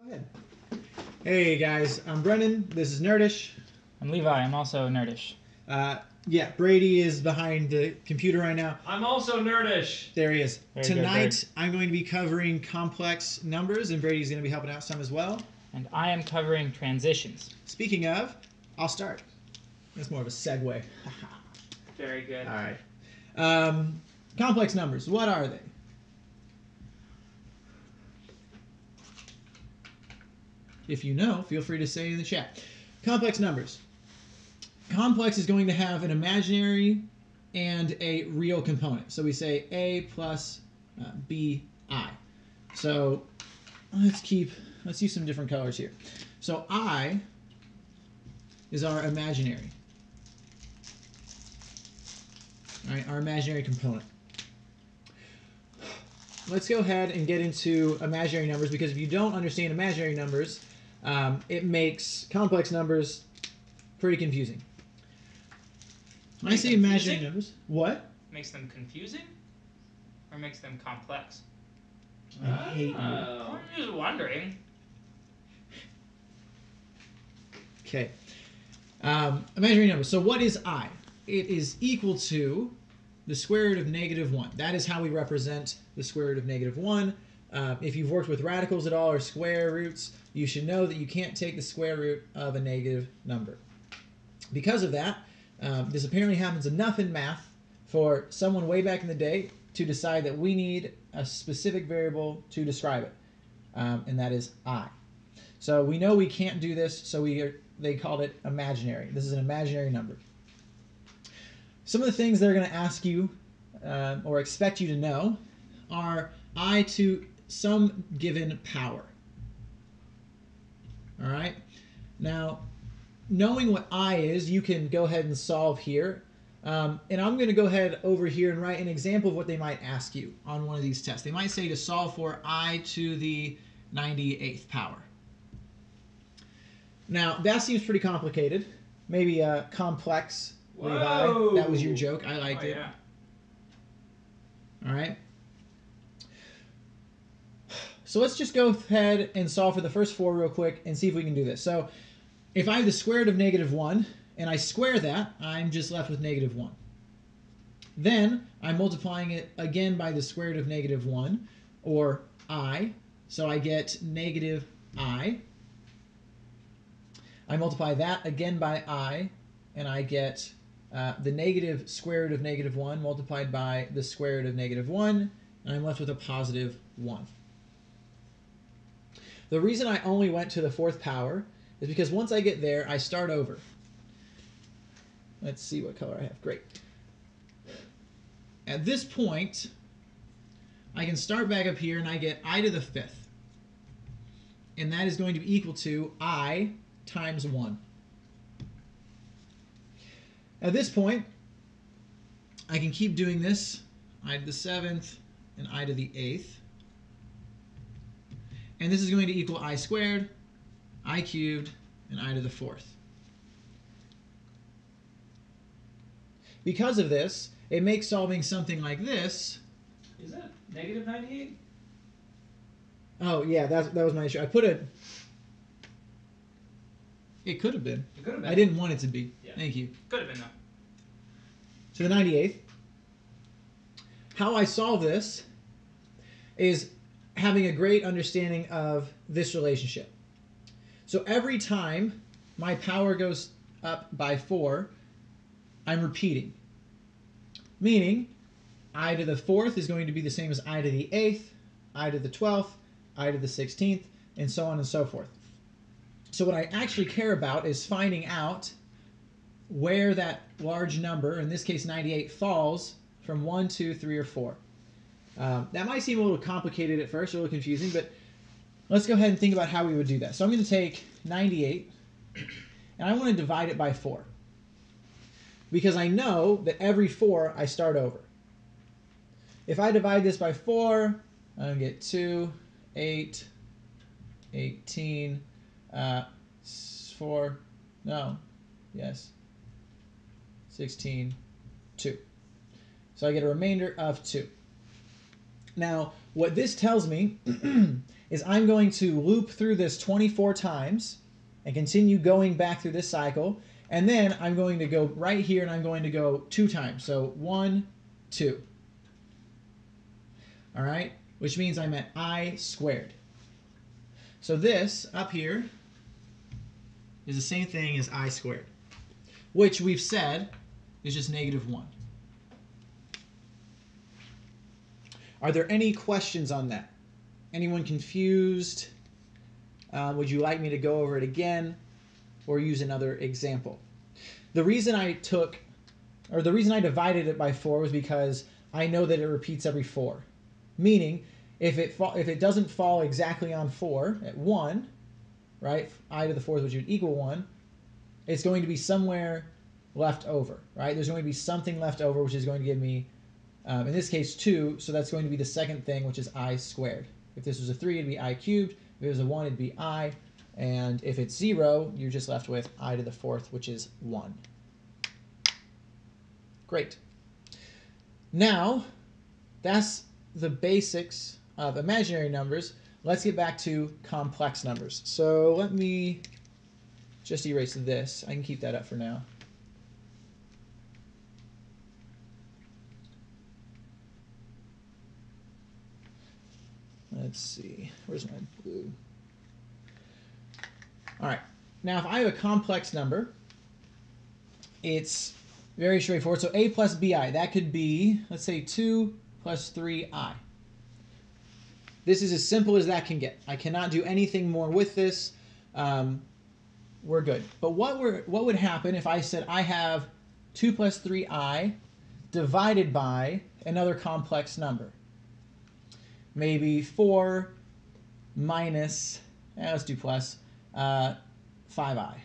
Go ahead. Hey guys, I'm Brennan. This is Nerdish. I'm Levi. I'm also nerdish. Yeah, Brady is behind the computer right now. I'm also nerdish. There he is. Very Tonight, I'm going to be covering complex numbers, and Brady's going to be helping out some as well. And I am covering transitions. Speaking of, I'll start. That's more of a segue. Very good. All right. Complex numbers. What are they? If you know, feel free to say in the chat. Complex numbers. Complex is going to have an imaginary and a real component. So we say A plus BI. So let's use some different colors here. So I is our imaginary. All right, our imaginary component. Let's go ahead and get into imaginary numbers, because if you don't understand imaginary numbers, it makes complex numbers pretty confusing. When I say imaginary numbers, what? Makes them confusing? Or makes them complex? I hate you. I'm just wondering. Okay. Imaginary numbers. So what is I? It is equal to the square root of -1. That is how we represent the square root of -1. If you've worked with radicals at all or square roots, you should know that you can't take the square root of a negative number. Because of that, this apparently happens enough in math for someone way back in the day to decide that we need a specific variable to describe it, and that is I. So we know we can't do this, so they called it imaginary. This is an imaginary number. Some of the things they're going to ask you or expect you to know are I to some given power. All right? Now, knowing what I is, you can go ahead and solve here. And I'm going to go ahead over here and write an example of what they might ask you on one of these tests. They might say to solve for I to the 98th power. Now, that seems pretty complicated. Maybe complex. Whoa. Levi. That was your joke. I liked it. Yeah. All right. So let's just go ahead and solve for the first four real quick and see if we can do this. So if I have the square root of -1 and I square that, I'm just left with -1. Then I'm multiplying it again by the square root of -1, or I. So I get -I. I multiply that again by I, and I get the negative square root of -1 multiplied by the square root of -1, and I'm left with a positive 1. The reason I only went to the fourth power is because once I get there, I start over. Let's see what color I have. Great. At this point, I can start back up here, and I get I to the 5th. And that is going to be equal to I times 1. At this point, I can keep doing this. I to the 7th and I to the 8th. And this is going to equal I squared, I cubed, and I to the 4th. Because of this, it makes solving something like this. Is that -98? Oh, yeah, that was my issue. I put a... It could have been. It could have been. I didn't want it to be. Yeah. Thank you. Could have been though. To the 98th. How I solve this is having a great understanding of this relationship. So every time my power goes up by 4, I'm repeating. Meaning, I to the 4th is going to be the same as I to the 8th, I to the 12th, I to the 16th, and so on and so forth. So what I actually care about is finding out where that large number, in this case 98, falls from 1, 2, 3, or 4. That might seem a little complicated at first, a little confusing, but let's go ahead and think about how we would do that. So I'm going to take 98, and I want to divide it by 4. Because I know that every 4 I start over. If I divide this by 4, I'm going to get 2, 8, 18, 4, no, yes, 16, 2. So I get a remainder of 2. Now, what this tells me is I'm going to loop through this 24 times and continue going back through this cycle. And then I'm going to go right here and I'm going to go 2 times. So 1, 2. All right, which means I'm at I squared. So this up here is the same thing as I squared, which we've said is just -1. Are there any questions on that? Anyone confused? Would you like me to go over it again or use another example? The reason I divided it by 4 was because I know that it repeats every 4. Meaning, if it doesn't fall exactly on 4 at 1, right, I to the 4th, which would equal 1, it's going to be somewhere left over, right? There's going to be something left over, which is going to give me, in this case, 2, so that's going to be the second thing, which is I squared. If this was a 3, it'd be I cubed. If it was a 1, it'd be I. And if it's 0, you're just left with I to the 4th, which is 1. Great. Now, that's the basics of imaginary numbers. Let's get back to complex numbers. So let me just erase this. I can keep that up for now. Let's see. Where's my blue? All right. Now, if I have a complex number, it's very straightforward. So a plus bi, that could be, let's say, 2 plus 3i. This is as simple as that can get. I cannot do anything more with this. We're good. But what would happen if I said I have 2 plus 3i divided by another complex number? Maybe 4 minus, let's do plus, 5i.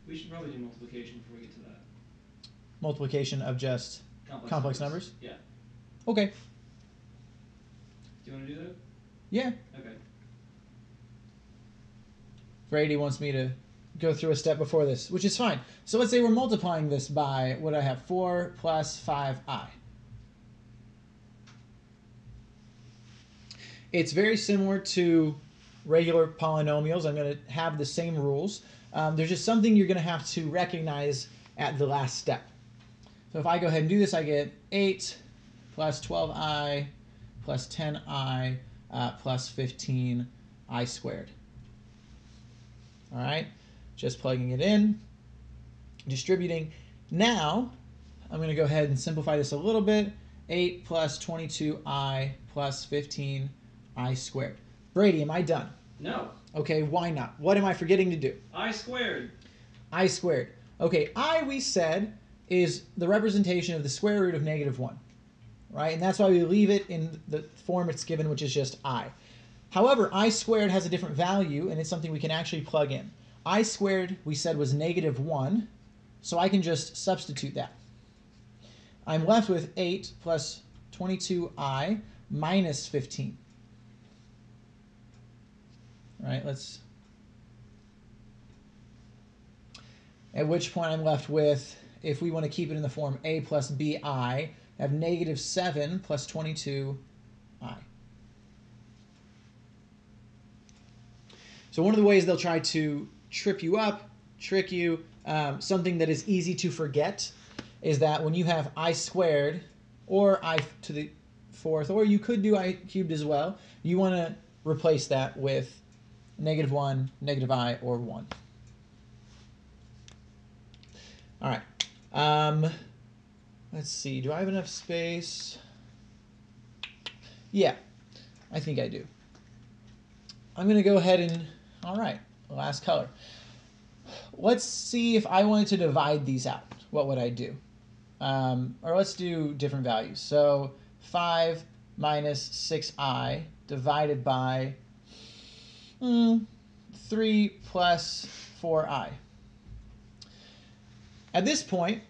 We should probably do multiplication before we get to that. Multiplication of just complex numbers? Yeah. Okay. Do you want to do that? Yeah. Okay. Brady wants me to go through a step before this, which is fine. So let's say we're multiplying this by, what do I have? 4 plus 5i. It's very similar to regular polynomials. I'm going to have the same rules. There's just something you're going to have to recognize at the last step. So if I go ahead and do this, I get 8 plus 12i plus 10i plus 15i squared. All right, just plugging it in, distributing. Now, I'm going to go ahead and simplify this a little bit. 8 plus 22i plus 15i squared. Brady, am I done? No. Okay, why not? What am I forgetting to do? I squared. I squared. Okay, I, we said, is the representation of the square root of -1, right? And that's why we leave it in the form it's given, which is just I. However, I squared has a different value, and it's something we can actually plug in. I squared, we said, was -1, so I can just substitute that. I'm left with 8 plus 22i minus 15. All right, at which point I'm left with, if we want to keep it in the form a plus bi, I have -7 plus 22i. So one of the ways they'll try to trip you up, trick you, something that is easy to forget, is that when you have I squared or I to the 4th, or you could do I cubed as well, you want to replace that with -1, -i, or 1. All right. Let's see. Do I have enough space? Yeah, I think I do. I'm going to go ahead and, all right, last color. Let's see if I wanted to divide these out. What would I do? Or let's do different values. So 5 minus 6i divided by 3 plus 4i. At this point,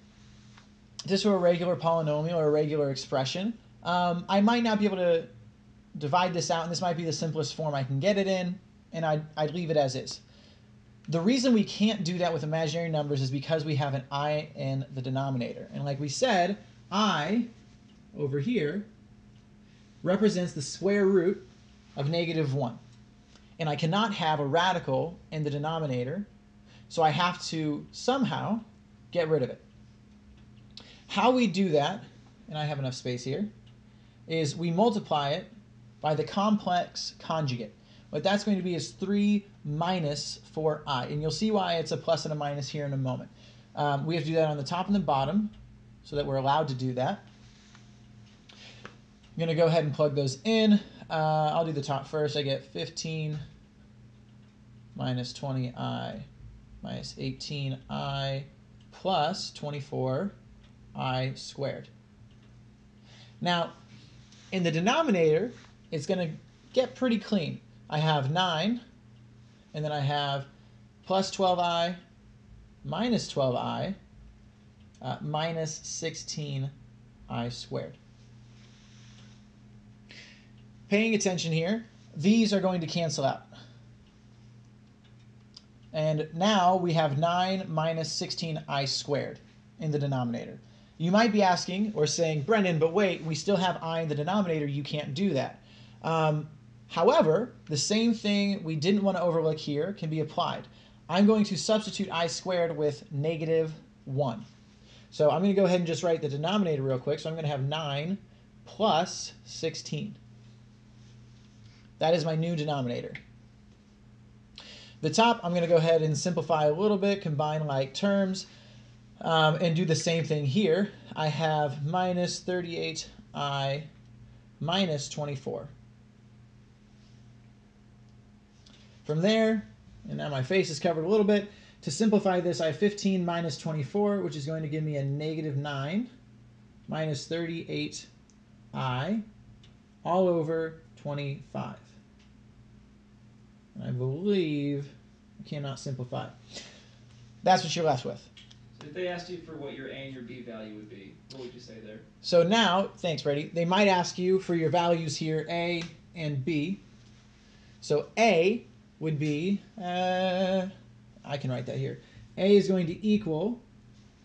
if this were a regular polynomial or a regular expression, I might not be able to divide this out, and this might be the simplest form I can get it in, and I'd leave it as is. The reason we can't do that with imaginary numbers is because we have an I in the denominator. And like we said, I over here represents the square root of negative 1. And I cannot have a radical in the denominator, so I have to somehow get rid of it. How we do that, and I have enough space here, is we multiply it by the complex conjugate. What that's going to be is 3 minus 4i. And you'll see why it's a plus and a minus here in a moment. We have to do that on the top and the bottom so that we're allowed to do that. I'm going to go ahead and plug those in. I'll do the top first. I get 15 minus 20i minus 18i plus 24i squared. Now, in the denominator, it's going to get pretty clean. I have 9, and then I have plus 12i minus 12i minus 16i squared. Paying attention here, these are going to cancel out. And now we have 9 minus 16i squared in the denominator. You might be asking or saying, Brendan, but wait, we still have I in the denominator. You can't do that. However, the same thing we didn't want to overlook here can be applied. I'm going to substitute I squared with negative 1. So I'm going to go ahead and just write the denominator real quick. So I'm going to have 9 plus 16. That is my new denominator. The top, I'm going to go ahead and simplify a little bit, combine like terms, and do the same thing here. I have minus 38i minus 24. From there, and now my face is covered a little bit, to simplify this, I have 15 minus 24, which is going to give me a negative 9 minus 38i all over 25. And I believe I cannot simplify. That's what you're left with. So if they asked you for what your A and your B value would be, what would you say there? So now, thanks Brady, they might ask you for your values here, A and B. So A would be, I can write that here. A is going to equal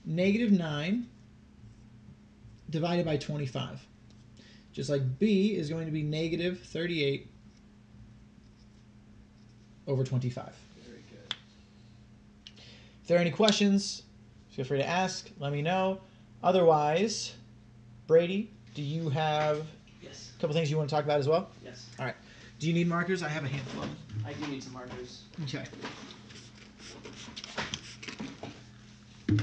negative 9 divided by 25. Just like B is going to be negative 38 over 25. Very good. If there are any questions, feel free to ask. Let me know. Otherwise, Brady, do you have Yes. a couple things you want to talk about as well? Yes. All right. Do you need markers? I have a handful of them. I do need some markers. Okay. Sorry.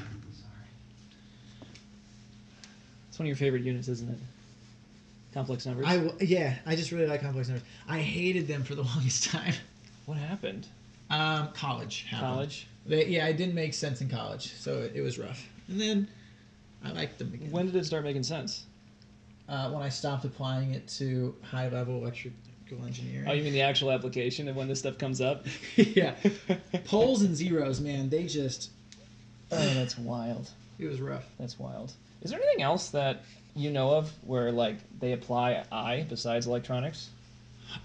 It's one of your favorite units, isn't it? Complex numbers. Yeah, I just really like complex numbers. I hated them for the longest time. What happened? College happened. College? It didn't make sense in college, so it was rough. And then I liked them again. When did it start making sense? When I stopped applying it to high-level electrical engineering. Oh, you mean the actual application of when this stuff comes up? Yeah. Poles and zeros, man, they just... Oh, that's wild. It was rough. That's wild. Is there anything else that you know of where, like, they apply I besides electronics?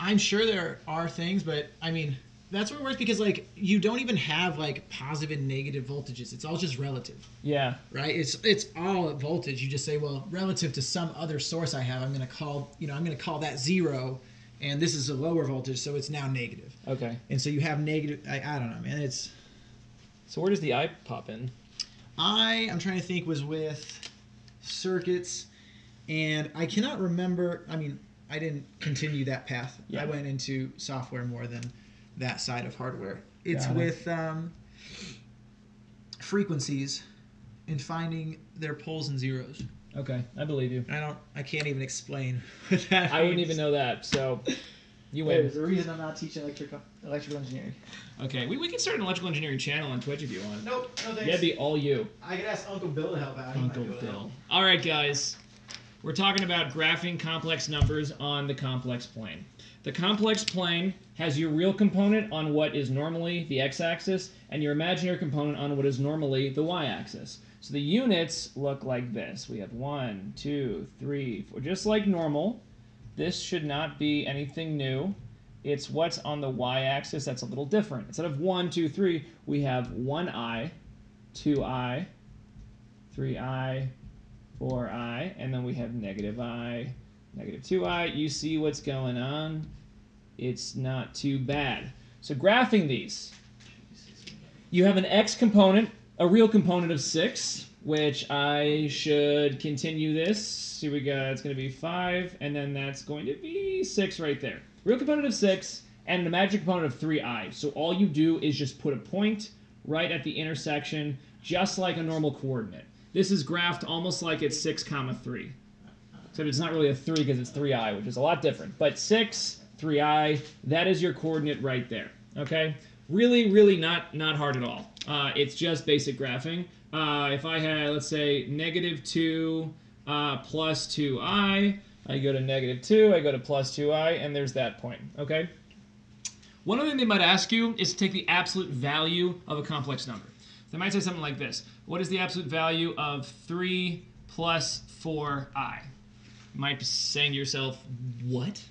I'm sure there are things, but, I mean, that's where it works because, like, you don't even have, like, positive and negative voltages. It's all just relative. Yeah. Right? It's all at voltage. You just say, well, relative to some other source I have, I'm going to call that 0, and this is a lower voltage, so it's now negative. Okay. And so you have negative, I don't know, man. It's... So where does the I pop in? I'm trying to think, was with circuits, and I cannot remember, I mean, I didn't continue that path. Yeah. I went into software more than that side of hardware. It's Got it. with frequencies and finding their poles and zeros. Okay, I believe you. I can't even explain what that I wouldn't means. even know that, so you Wait, win. there's a reason I'm not teaching electrical engineering. Okay, we can start an electrical engineering channel on Twitch if you want. Nope, no thanks. Yeah, it'd be all you. I could ask Uncle Bill to help out. He might Uncle be able to help. Bill. All right, guys. We're talking about graphing complex numbers on the complex plane. The complex plane has your real component on what is normally the x-axis and your imaginary component on what is normally the y-axis. So the units look like this. We have 1, 2, 3, 4, just like normal. This should not be anything new. It's what's on the y-axis that's a little different. Instead of 1, 2, 3, we have 1i, 2i, 3i, 4i, and then we have negative I, negative 2i. You see what's going on. It's not too bad. So graphing these, you have an x component, a real component of 6, which I should continue this. Here we go. It's going to be 5, and then that's going to be 6 right there. Real component of 6 and an imaginary component of 3i. So all you do is just put a point right at the intersection, just like a normal coordinate. This is graphed almost like it's 6, 3. Except it's not really a 3 because it's 3i, which is a lot different. But 6, 3i, that is your coordinate right there. Okay? Really, really not hard at all. It's just basic graphing. If I had, let's say, negative 2 plus 2i, I go to negative 2, I go to plus 2i, and there's that point. Okay? One other thing they might ask you is to take the absolute value of a complex number. They might say something like this. What is the absolute value of 3 plus 4i? You might be saying to yourself, what?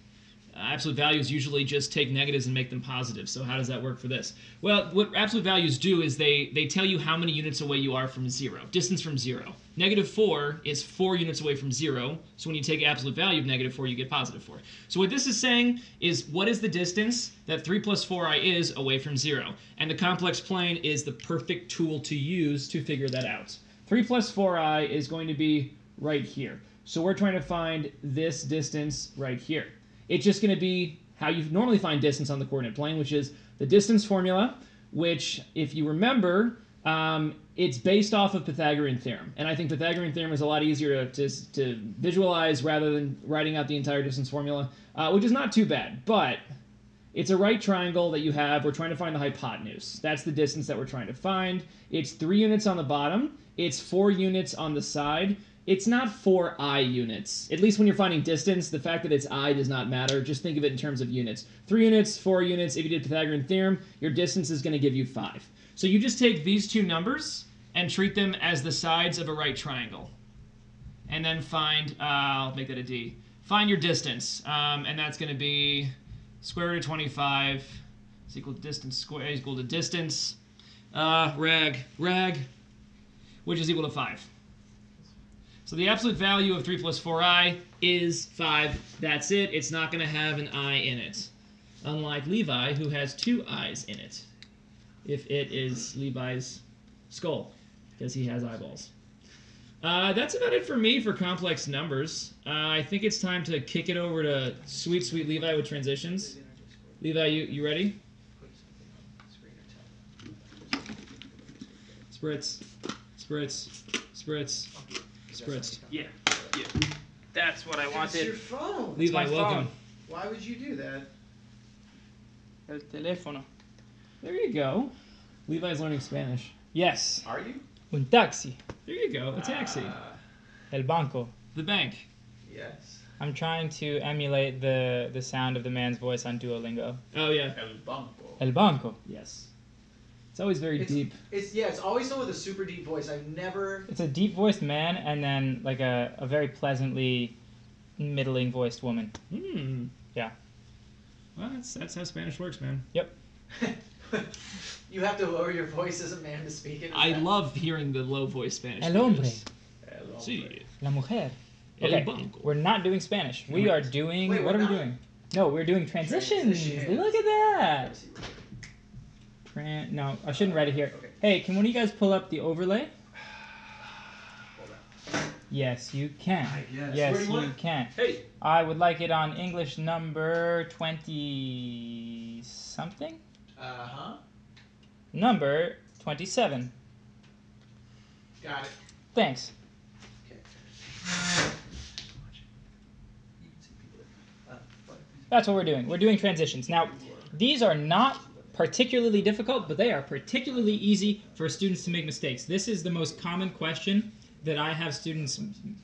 Absolute values usually just take negatives and make them positive. So how does that work for this? Well, what absolute values do is they tell you how many units away you are from 0. Distance from 0. Negative 4 is 4 units away from 0. So when you take absolute value of negative 4, you get positive 4. So what this is saying is what is the distance that 3 plus 4i is away from 0? And the complex plane is the perfect tool to use to figure that out. 3 plus 4i is going to be right here. So we're trying to find this distance right here. It's just going to be how you normally find distance on the coordinate plane, which is the distance formula, which, if you remember, it's based off of Pythagorean theorem. And I think Pythagorean theorem is a lot easier to visualize rather than writing out the entire distance formula, which is not too bad. But it's a right triangle that you have. We're trying to find the hypotenuse. That's the distance that we're trying to find. It's 3 units on the bottom. It's 4 units on the side. It's not 4i units. At least when you're finding distance, the fact that it's I does not matter. Just think of it in terms of units. 3 units, 4 units. If you did Pythagorean theorem, your distance is going to give you 5. So you just take these two numbers and treat them as the sides of a right triangle. And then find, I'll make that a D. Find your distance. And that's going to be square root of 25 is equal to distance squared is equal to distance, rag, which is equal to 5. So the absolute value of 3 plus 4i is 5. That's it. It's not going to have an I in it. Unlike Levi, who has 2 I's in it. If it is Levi's skull, because he has eyeballs. That's about it for me for complex numbers. I think it's time to kick it over to sweet Levi with transitions. Levi, you ready? Spritz. Yeah. That's what I wanted. It's your phone. Levi, my welcome. phone. Why would you do that? El teléfono. There you go. Levi's learning Spanish. Yes. Are you? Un taxi. There you go. A taxi. El banco. The bank. Yes. I'm trying to emulate the sound of the man's voice on Duolingo. Oh, yeah. El banco. El banco. Yes. It's always very deep. It's always someone with a super deep voice. I've never. It's a deep-voiced man and then like a very pleasantly middling-voiced woman. Yeah. Well, that's how Spanish works, man. Yep. You have to lower your voice as a man to speak it. I love hearing the low voice Spanish. El hombre. Sí. La mujer. El Okay, banco. we're not doing Spanish. We are doing... Wait, what we're are we not? doing? No, we're doing transitions. Transitions. Look at that. No, I shouldn't write it here. Okay. Hey, can one of you guys pull up the overlay? Hold on. Yes, you can. guess. Yes, Where do you want you it? can. Hey. I would like it on English number 20-something? Number 27. Got it. Thanks. That's what we're doing. We're doing transitions. Now, these are not particularly difficult, but they are particularly easy for students to make mistakes. This is the most common question that I have students,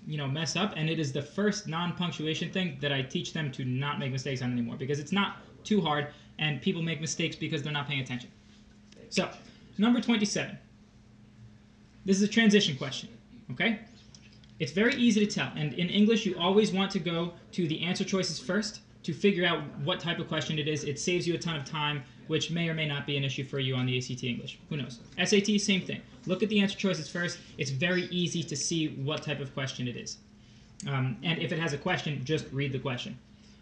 mess up, and it is the first non-punctuation thing that I teach them to not make mistakes on anymore, because it's not too hard, and people make mistakes because they're not paying attention. So, number 27. This is a transition question, okay? It's very easy to tell, and in English, you always want to go to the answer choices first to figure out what type of question it is. It saves you a ton of time, which may or may not be an issue for you on the ACT English. Who knows? SAT, same thing. Look at the answer choices first. It's very easy to see what type of question it is. And if it has a question, just read the question.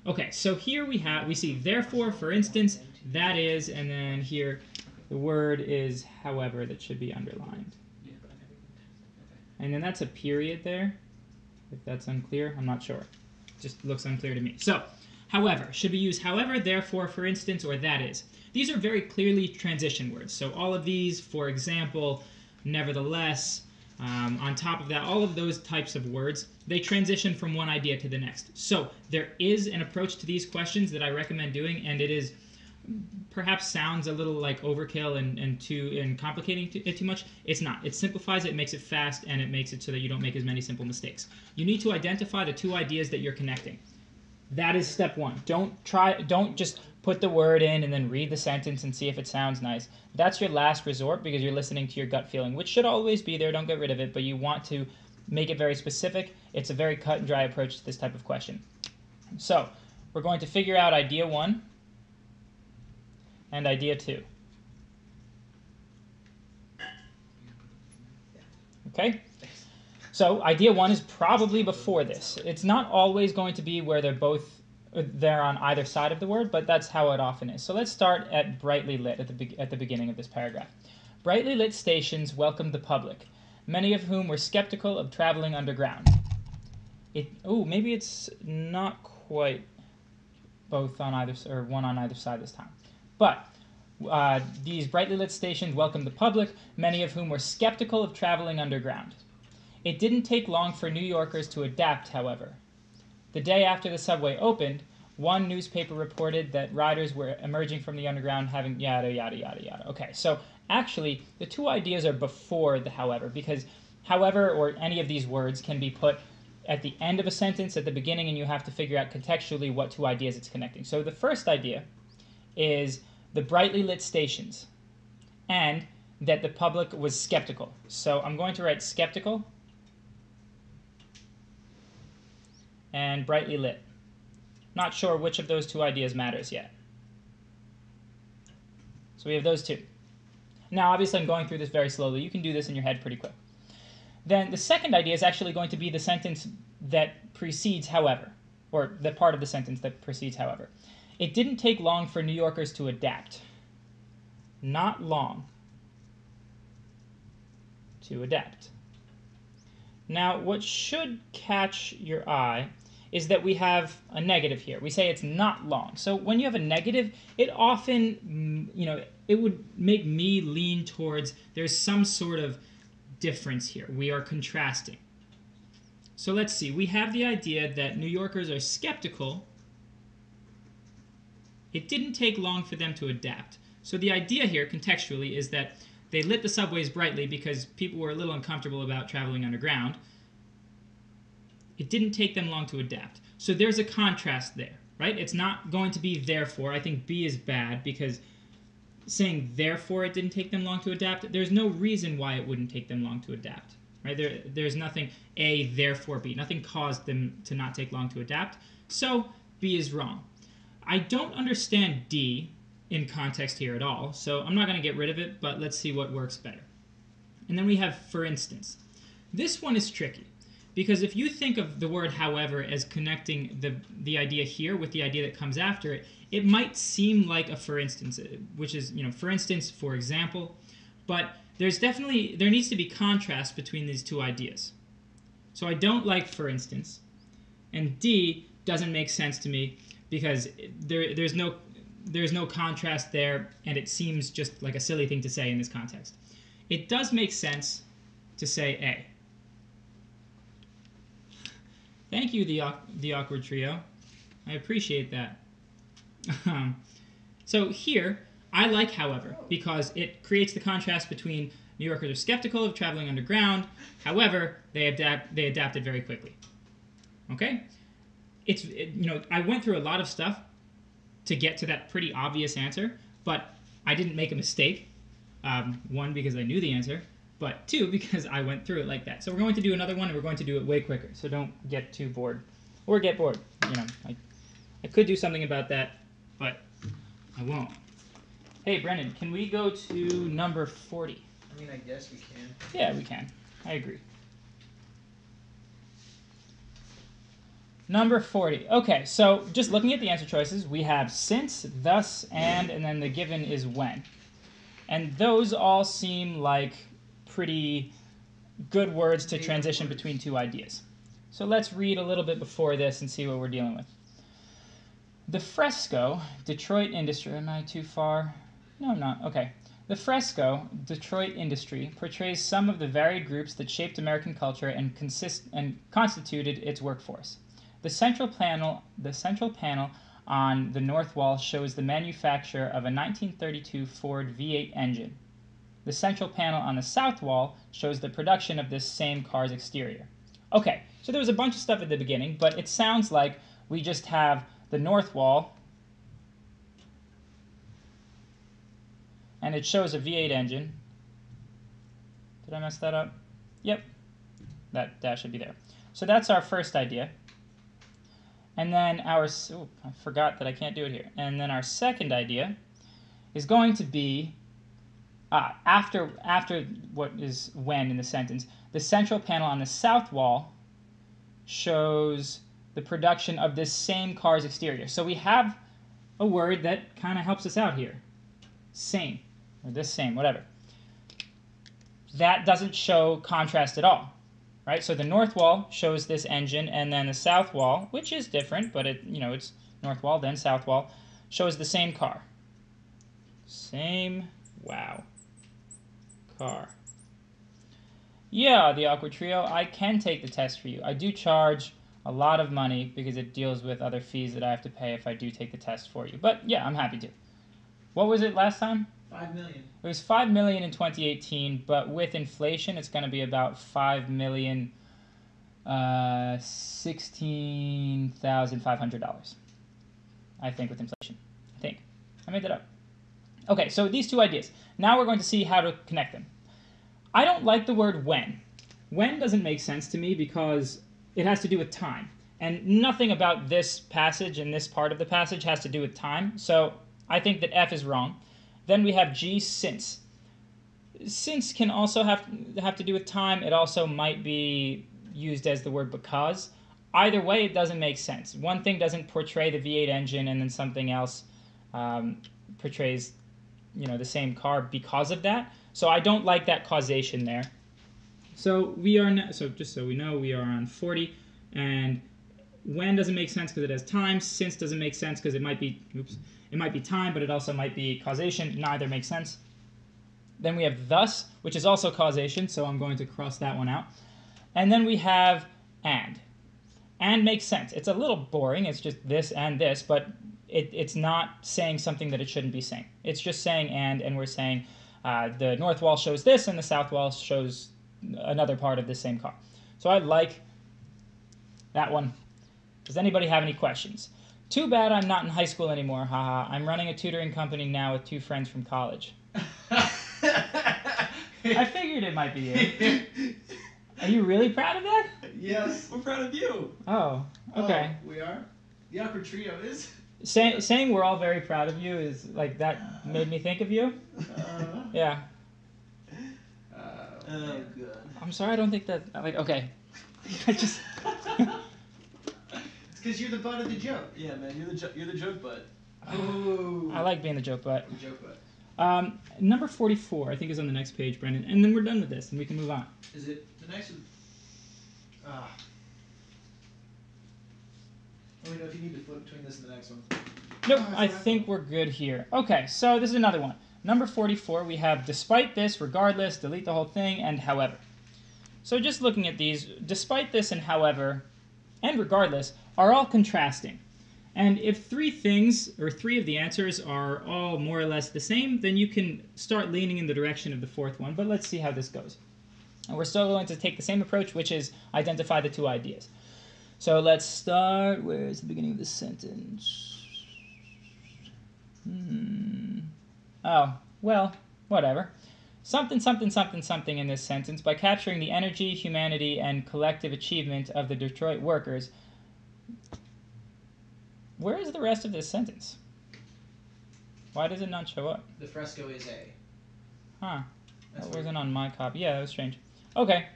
Okay, so here we see therefore, for instance, that is, and then here the word is however that should be underlined. And then that's a period there. If that's unclear, I'm not sure. Just looks unclear to me. So, however, should we use however, therefore, for instance, or that is? These are very clearly transition words. So all of these, for example, nevertheless, on top of that, all of those types of words, they transition from one idea to the next. So there is an approach to these questions that I recommend doing, and it is perhaps sounds a little like overkill and complicating it too much. It's not. It simplifies it, makes it fast, and it makes it so that you don't make as many simple mistakes. You need to identify the two ideas that you're connecting. That is step one. Don't just put the word in and then read the sentence and see if it sounds nice. That's your last resort because you're listening to your gut feeling, which should always be there. Don't get rid of it, but you want to make it very specific. It's a very cut and dry approach to this type of question. So we're going to figure out idea 1 and idea 2. Okay? So idea 1 is probably before this. It's not always going to be where they're on either side of the word, but that's how it often is. So let's start at brightly lit at the beginning of this paragraph. Brightly lit stations welcomed the public, many of whom were skeptical of traveling underground. Maybe it's not quite both on either, or one on either side this time. But these brightly lit stations welcomed the public, many of whom were skeptical of traveling underground. It didn't take long for New Yorkers to adapt, however. The day after the subway opened, one newspaper reported that riders were emerging from the underground having yada, yada, yada, yada. Okay, so actually, the two ideas are before the however, because however, or any of these words, can be put at the end of a sentence, at the beginning, and you have to figure out contextually what two ideas it's connecting. So the first idea is the brightly lit stations, and that the public was skeptical. So I'm going to write skeptical and brightly lit. Not sure which of those two ideas matters yet. So we have those two. Now, obviously, I'm going through this very slowly. You can do this in your head pretty quick. Then the second idea is actually going to be the sentence that precedes however, or the part of the sentence that precedes however. It didn't take long for New Yorkers to adapt. Not long to adapt. Now, what should catch your eye is that we have a negative here. We say it's not long. So when you have a negative, it often, it would make me lean towards there's some sort of difference here. We are contrasting. So let's see. We have the idea that New Yorkers are skeptical. It didn't take long for them to adapt. So the idea here, contextually, is that they lit the subways brightly because people were a little uncomfortable about traveling underground. It didn't take them long to adapt. So there's a contrast there, right? It's not going to be therefore. I think B is bad because saying therefore it didn't take them long to adapt, there's no reason why it wouldn't take them long to adapt, right? There's nothing A, therefore B. Nothing caused them to not take long to adapt. So B is wrong. I don't understand D in context here at all, so I'm not going to get rid of it, but let's see what works better. And then we have for instance. This one is tricky. Because if you think of the word however as connecting the idea here with the idea that comes after it, it might seem like a for instance, which is, for instance, for example, but there needs to be contrast between these two ideas. So I don't like for instance, and D doesn't make sense to me because there's no contrast there, and it seems just like a silly thing to say in this context. It does make sense to say A. Thank you, the awkward trio. I appreciate that. So here, I like however, because it creates the contrast between New Yorkers are skeptical of traveling underground. However, they adapted very quickly. Okay? I went through a lot of stuff to get to that pretty obvious answer, but I didn't make a mistake. One, because I knew the answer. But two, because I went through it like that. So we're going to do another one, and we're going to do it way quicker. So don't get too bored. Or get bored. I could do something about that, but I won't. Hey, Brendan, can we go to number 40? I guess we can. Yeah, we can. I agree. Number 40. Okay, so just looking at the answer choices, we have since, thus, and then the given is when. And those all seem like pretty good words to transition between two ideas. So let's read a little bit before this and see what we're dealing with. The Fresco, Detroit industry. Am I too far? No, I'm not. Okay. The Fresco, Detroit industry, portrays some of the varied groups that shaped American culture and constituted its workforce. The central panel on the north wall shows the manufacture of a 1932 Ford V8 engine. The central panel on the south wall shows the production of this same car's exterior. Okay, so there was a bunch of stuff at the beginning, but it sounds like we just have the north wall, and it shows a V8 engine. Did I mess that up? Yep, that should be there. So that's our first idea. And then I forgot that I can't do it here. And then our second idea is going to be after what is when in the sentence, the central panel on the south wall shows the production of this same car's exterior. So we have a word that kind of helps us out here. Same, or this same, whatever. That doesn't show contrast at all, right? So the north wall shows this engine, and then the south wall, which is different, but it's north wall, then south wall, shows the same car. Same, wow, car. Yeah, the Awkward Trio, I can take the test for you. I do charge a lot of money because it deals with other fees that I have to pay if I do take the test for you. But yeah, I'm happy to. What was it last time? 5 million. It was 5 million in 2018, but with inflation, it's going to be about 5,016,500. I think with inflation. I think. I made that up. Okay, so these two ideas. Now we're going to see how to connect them. I don't like the word when. When doesn't make sense to me because it has to do with time. And nothing about this passage and this part of the passage has to do with time. So I think that F is wrong. Then we have G, since. Since can also have to do with time. It also might be used as the word because. Either way, it doesn't make sense. One thing doesn't portray the V8 engine, and then something else portrays, the same car because of that. So I don't like that causation there. So we are now, so just so we know, we are on 40, and when doesn't make sense because it has time. Since doesn't make sense because it might be time, but it also might be causation. Neither makes sense. Then we have thus, which is also causation, so I'm going to cross that one out. And then we have and. And makes sense. It's a little boring. It's just this and this, but it's not saying something that it shouldn't be saying. It's just saying and we're saying the north wall shows this and the south wall shows another part of the same car. So I like that one. Does anybody have any questions? Too bad I'm not in high school anymore, haha. I'm running a tutoring company now with 2 friends from college. I figured it might be you. Are you really proud of that? Yes, we're proud of you. Oh, okay. Oh, we are? The Awkward Trio is? Saying we're all very proud of you is like, that made me think of you? Yeah. Oh, good. I'm sorry, I don't think that, okay. I just... It's because you're the butt of the joke. Yeah, man, you're the joke butt. Oh. I like being the joke butt. The joke butt. Number 44, I think, is on the next page, Brendan. And then we're done with this, and we can move on. Is it the next one? Let me know if you need to flip between this and the next one. Nope, I think we're good here. Okay, so this is another one. Number 44, we have despite this, regardless, delete the whole thing, and however. So just looking at these, despite this and however, and regardless, are all contrasting. And if 3 things, or 3 of the answers are all more or less the same, then you can start leaning in the direction of the 4th one, but let's see how this goes. And we're still going to take the same approach, which is identify the 2 ideas. So let's start, where's the beginning of the sentence? Oh, well, whatever. Something, something, something, something in this sentence, by capturing the energy, humanity, and collective achievement of the Detroit workers. Where is the rest of this sentence? Why does it not show up? The Fresco is A. Huh. That's That weird. wasn't on my copy. Yeah, that was strange. Okay.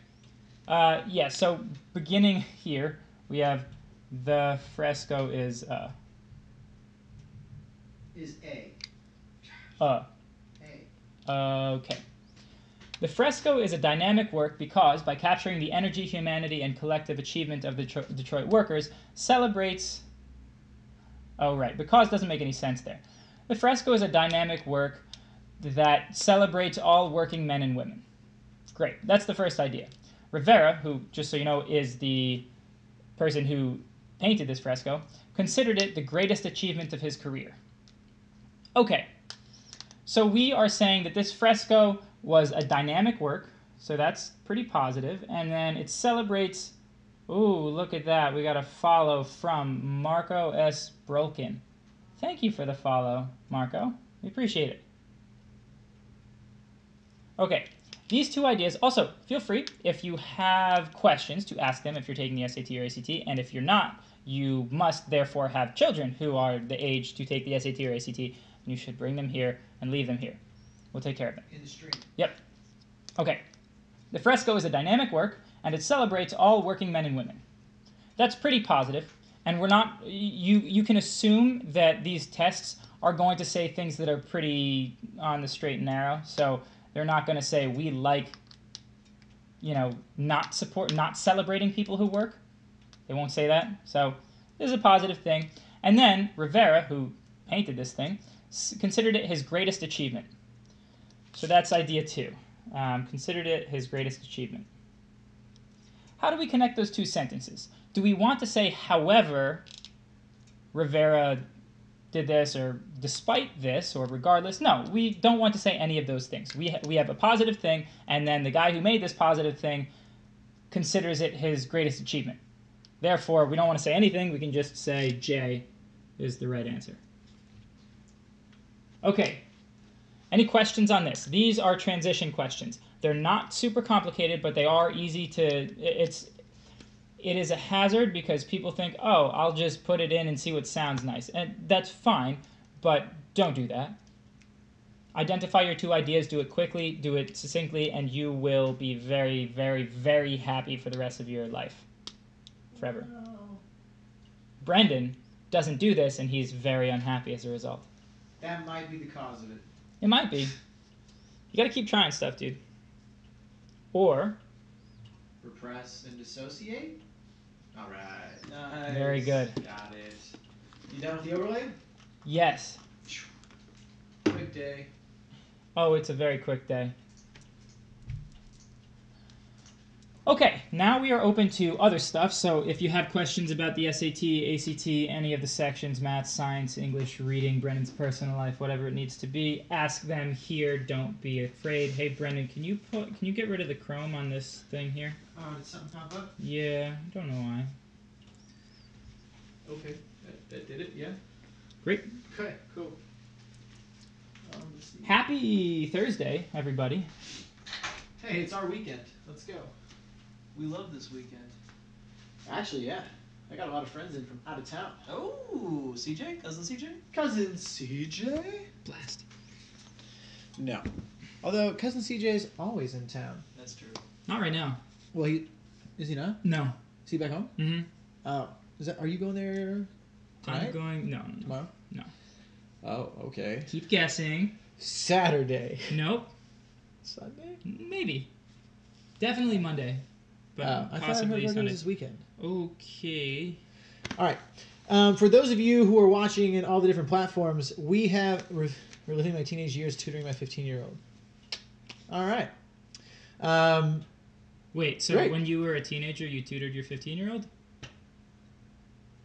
Yeah, so beginning here, we have The fresco is Is A. A. Okay. The fresco is a dynamic work because, by capturing the energy, humanity, and collective achievement of the Detroit workers, celebrates... Oh, right. Because doesn't make any sense there. The fresco is a dynamic work that celebrates all working men and women. Great. That's the first idea. Rivera, who, just so you know, is the person who painted this fresco, considered it the greatest achievement of his career. Okay. So we are saying that this fresco was a dynamic work, so that's pretty positive, and then it celebrates... Ooh, look at that. We got a follow from Marco S. Brolkin. Thank you for the follow, Marco. We appreciate it. Okay, these two ideas. Also, feel free, if you have questions, to ask them if you're taking the SAT or ACT, and if you're not, you must therefore have children who are the age to take the SAT or ACT, and you should bring them here and leave them here. We'll take care of them. In the stream. Yep. Okay. The fresco is a dynamic work, and it celebrates all working men and women. That's pretty positive, and we're not... You can assume that these tests are going to say things that are pretty on the straight and narrow, so they're not going to say we like, not celebrating people who work. They won't say that, so this is a positive thing. And then Rivera, who painted this thing, considered it his greatest achievement. So that's idea 2. Considered it his greatest achievement. How do we connect those two sentences? Do we want to say, however, Rivera did this, or despite this, or regardless? No, we don't want to say any of those things. We have a positive thing, and then the guy who made this positive thing considers it his greatest achievement. Therefore, we don't want to say anything. We can just say J is the right answer. Okay. Any questions on this? These are transition questions. They're not super complicated, but they are easy to... It is a hazard because people think, oh, I'll just put it in and see what sounds nice. And that's fine, but don't do that. Identify your two ideas, do it quickly, do it succinctly, and you will be very, very, very happy for the rest of your life. Forever. No. Brendan doesn't do this, and he's very unhappy as a result. That might be the cause of it. It might be. You gotta keep trying stuff, dude. Or... Repress and dissociate? Alright. Nice. Very good. Got it. You done with the overlay? Yes. Quick day. Oh, it's a very quick day. Okay, now we are open to other stuff, so if you have questions about the SAT, ACT, any of the sections, math, science, English, reading, Brendan's personal life, whatever it needs to be, ask them here. Don't be afraid. Hey, Brendan, can you get rid of the Chrome on this thing here? Oh, did something pop up? Yeah, I don't know why. Okay, that did it, yeah? Great. Okay, cool. Let's see. Happy Thursday, everybody. Hey, it's our weekend. Let's go. We love this weekend. Actually, yeah. I got a lot of friends in from out of town. Oh, CJ? Cousin CJ? Cousin CJ? Blast. No. Although, Cousin CJ's always in town. That's true. Not right now. Well, is he not? No. Is he back home? Mm-hmm. Oh. Are you going there tonight? I'm going... No. Tomorrow? No. Oh, okay. Keep guessing. Saturday. Nope. Sunday? Maybe. Definitely Monday. But I thought I heard possibly it was Sunday. this weekend. Okay. All right. For those of you who are watching in all the different platforms, we're living my teenage years tutoring my 15-year-old. All right. Wait, so Great. when you were a teenager, you tutored your 15-year-old?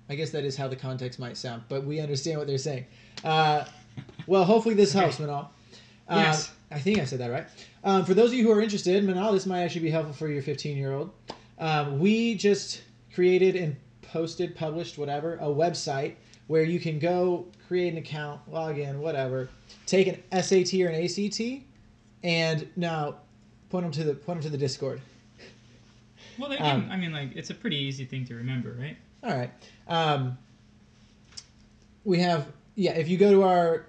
I guess that is how the context might sound, but we understand what they're saying. Well, hopefully this helps, Manal. Yes. I think I said that right. For those of you who are interested, Manal, this might actually be helpful for your 15-year-old. We just created and published, whatever, a website where you can go create an account, log in, whatever, take an SAT or an ACT, and now point them to the Discord. Well, they can, I mean, like, it's a pretty easy thing to remember, right? All right. We have, if you go to our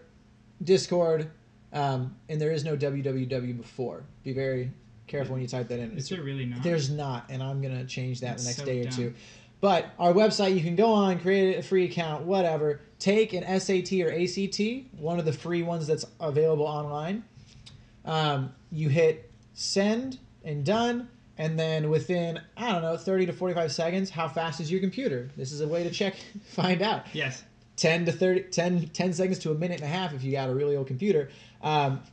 Discord, and there is no www before, be very careful when you type that in. Is there really not? There's not, and I'm going to change that That's the next so day or dumb. two. But our website, you can go on, create a free account, whatever. Take an SAT or ACT, one of the free ones that's available online. You hit send and done, and then within, 30 to 45 seconds, how fast is your computer? This is a way to find out. Yes. 10 seconds to a minute and a half if you got a really old computer.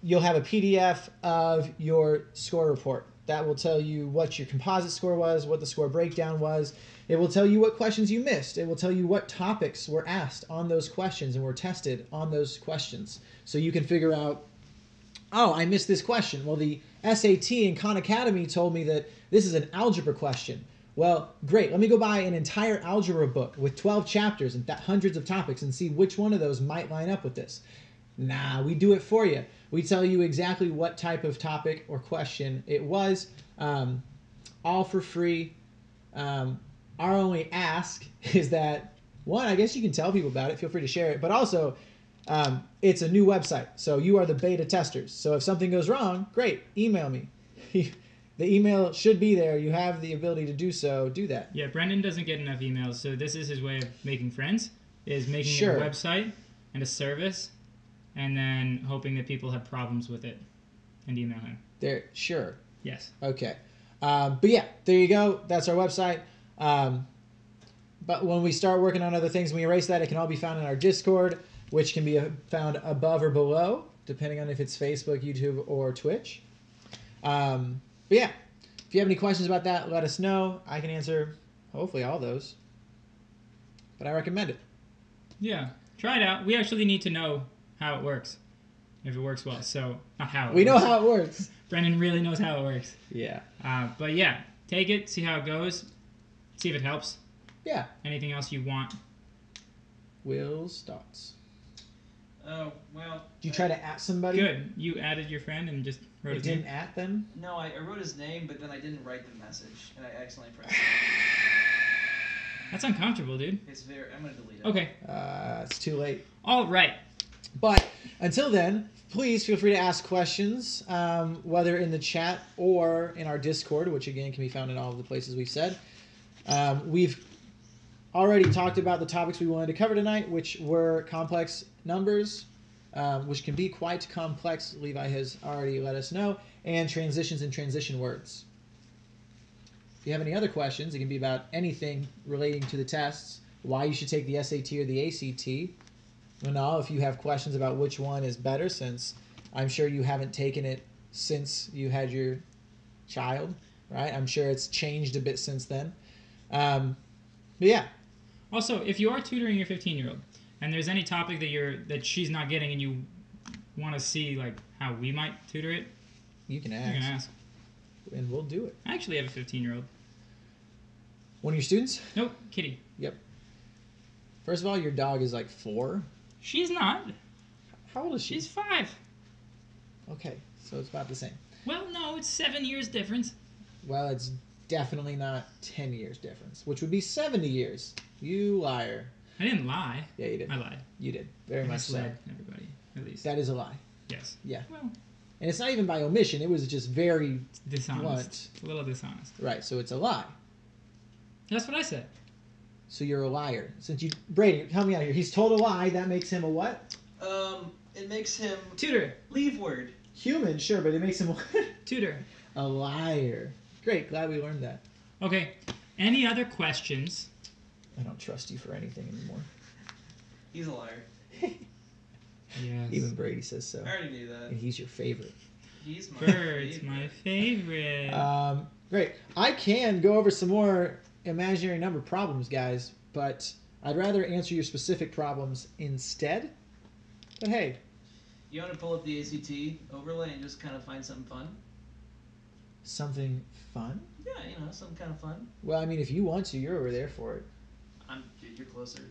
You'll have a PDF of your score report. That will tell you what your composite score was, what the score breakdown was. It will tell you what questions you missed. It will tell you what topics were asked on those questions and were tested on those questions. So you can figure out, oh, I missed this question. Well, the SAT and Khan Academy told me that this is an algebra question. Well, great. Let me go buy an entire algebra book with 12 chapters and hundreds of topics and see which one of those might line up with this. Nah, we do it for you. We tell you exactly what type of topic or question it was, all for free. Our only ask is that, one, I guess you can tell people about it. Feel free to share it. But also, it's a new website, so you are the beta testers. So if something goes wrong, great, email me. The email should be there. You have the ability to do so. Do that. Yeah, Brendan doesn't get enough emails, so this is his way of making friends, is making Sure. a website and a service, and then hoping that people have problems with it and email him. There, sure. Yes. Okay. But yeah, there you go. That's our website. But when we start working on other things, when we erase that, it can all be found in our Discord, which can be found above or below, depending on if it's Facebook, YouTube, or Twitch. But yeah, if you have any questions about that, let us know. I can answer hopefully all those. But I recommend it. Yeah. Try it out. We actually need to know how it works. If it works well. So, not how it We works. know how it works. Brendan really knows how it works. Yeah. But yeah, take it, see how it goes, see if it helps. Yeah. Anything else you want? Will's thoughts. Oh, well. Did you try to at somebody? Good. You added your friend and just wrote It his name? didn't at them? No, I wrote his name, but then I didn't write the message, and I accidentally pressed That's uncomfortable, dude. it. It's very. I'm gonna delete it. Okay. It's too late. All right. But until then, please feel free to ask questions, whether in the chat or in our Discord, which again can be found in all of the places we've said. We've already talked about the topics we wanted to cover tonight, which were complex numbers, which can be quite complex. Levi has already let us know, and transitions and transition words. If you have any other questions, it can be about anything relating to the tests, why you should take the SAT or the ACT. Manal, if you have questions about which one is better, since I'm sure you haven't taken it since you had your child, right? I'm sure it's changed a bit since then. But yeah. Also, if you are tutoring your 15-year-old and there's any topic that she's not getting and you want to see like how we might tutor it, You can you ask. can ask. And we'll do it. I actually have a 15-year-old. One of your students? Nope, Kitty. Yep. First of all, your dog is like 4. She's not. How old is she? She's 5. Okay, so it's about the same. Well, no, it's 7 years difference. Well, it's definitely not 10 years difference, which would be 70 years. You liar. I didn't lie. Yeah, you did. I lied. You did. Very I much so. misled everybody, at least. That is a lie. Yes. Yeah. Well, And it's not even by omission. It was just very dishonest. blunt. A little dishonest. Right, so it's a lie. That's what I said. So you're a liar. Since you... Brady, help me out here. He's told a lie. That makes him a what? It makes him Tutor. leave word. Human, sure, but it makes him Tutor. a liar. Great, glad we learned that. Okay. Any other questions? I don't trust you for anything anymore. He's a liar. Yes. Even Brady says so. I already knew that. And he's your favorite. He's my Bird's favorite. my favorite. Great. I can go over some more imaginary number problems, guys, but I'd rather answer your specific problems instead. But hey. You want to pull up the ACT overlay and just kind of find something fun? Something fun? Yeah, some kind of fun. Well, I mean, if you want to, you're over there for it. You're closer.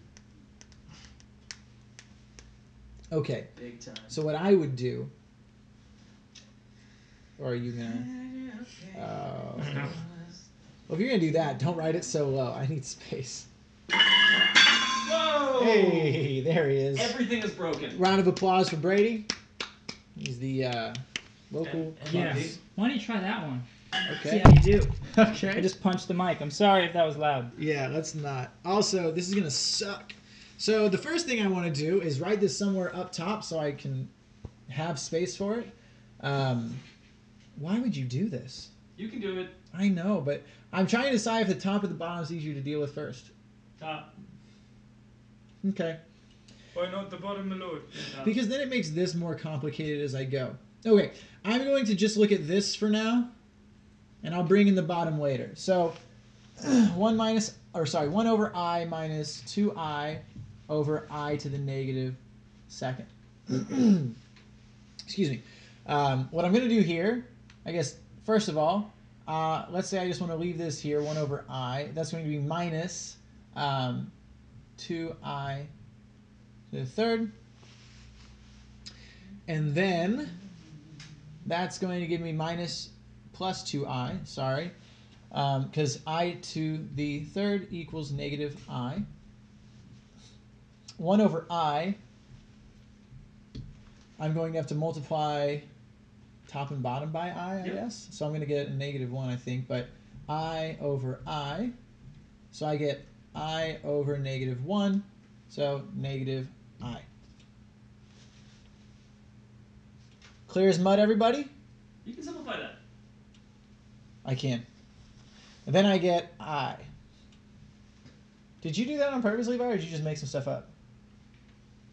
Okay. Big time. So what I would do... Or are you gonna... I don't know. Well, if you're gonna do that, don't write it so low. I need space. Whoa! Hey, there he is. Everything is broken. Round of applause for Brady. He's the local... Yes. Why don't you try that one? Okay. See how you do. I Okay. just punched the mic. I'm sorry if that was loud. Yeah, let's not. Also, this is going to suck. So the first thing I want to do is write this somewhere up top so I can have space for it. Why would you do this? You can do it. I know, but I'm trying to decide if the top or the bottom is easier to deal with first. Top. Okay. Why not the bottom, my lord? Because then it makes this more complicated as I go. Okay, I'm going to just look at this for now, and I'll bring in the bottom later. So 1 over I minus 2I over I to the negative second. Excuse me. What I'm going to do here, I guess, first of all, let's say I just want to leave this here, 1 over I. That's going to be minus 2I to the third. And then that's going to give me minus plus 2I, sorry, because I to the third equals negative I. 1 over I, I'm going to have to multiply top and bottom by I guess. So I'm going to get a negative 1, I think, but I over I. So I get I over negative 1, so negative I. Clear as mud, everybody? You can simplify that. I can. And then I get I. Did you do that on purpose, Levi, or did you just make some stuff up?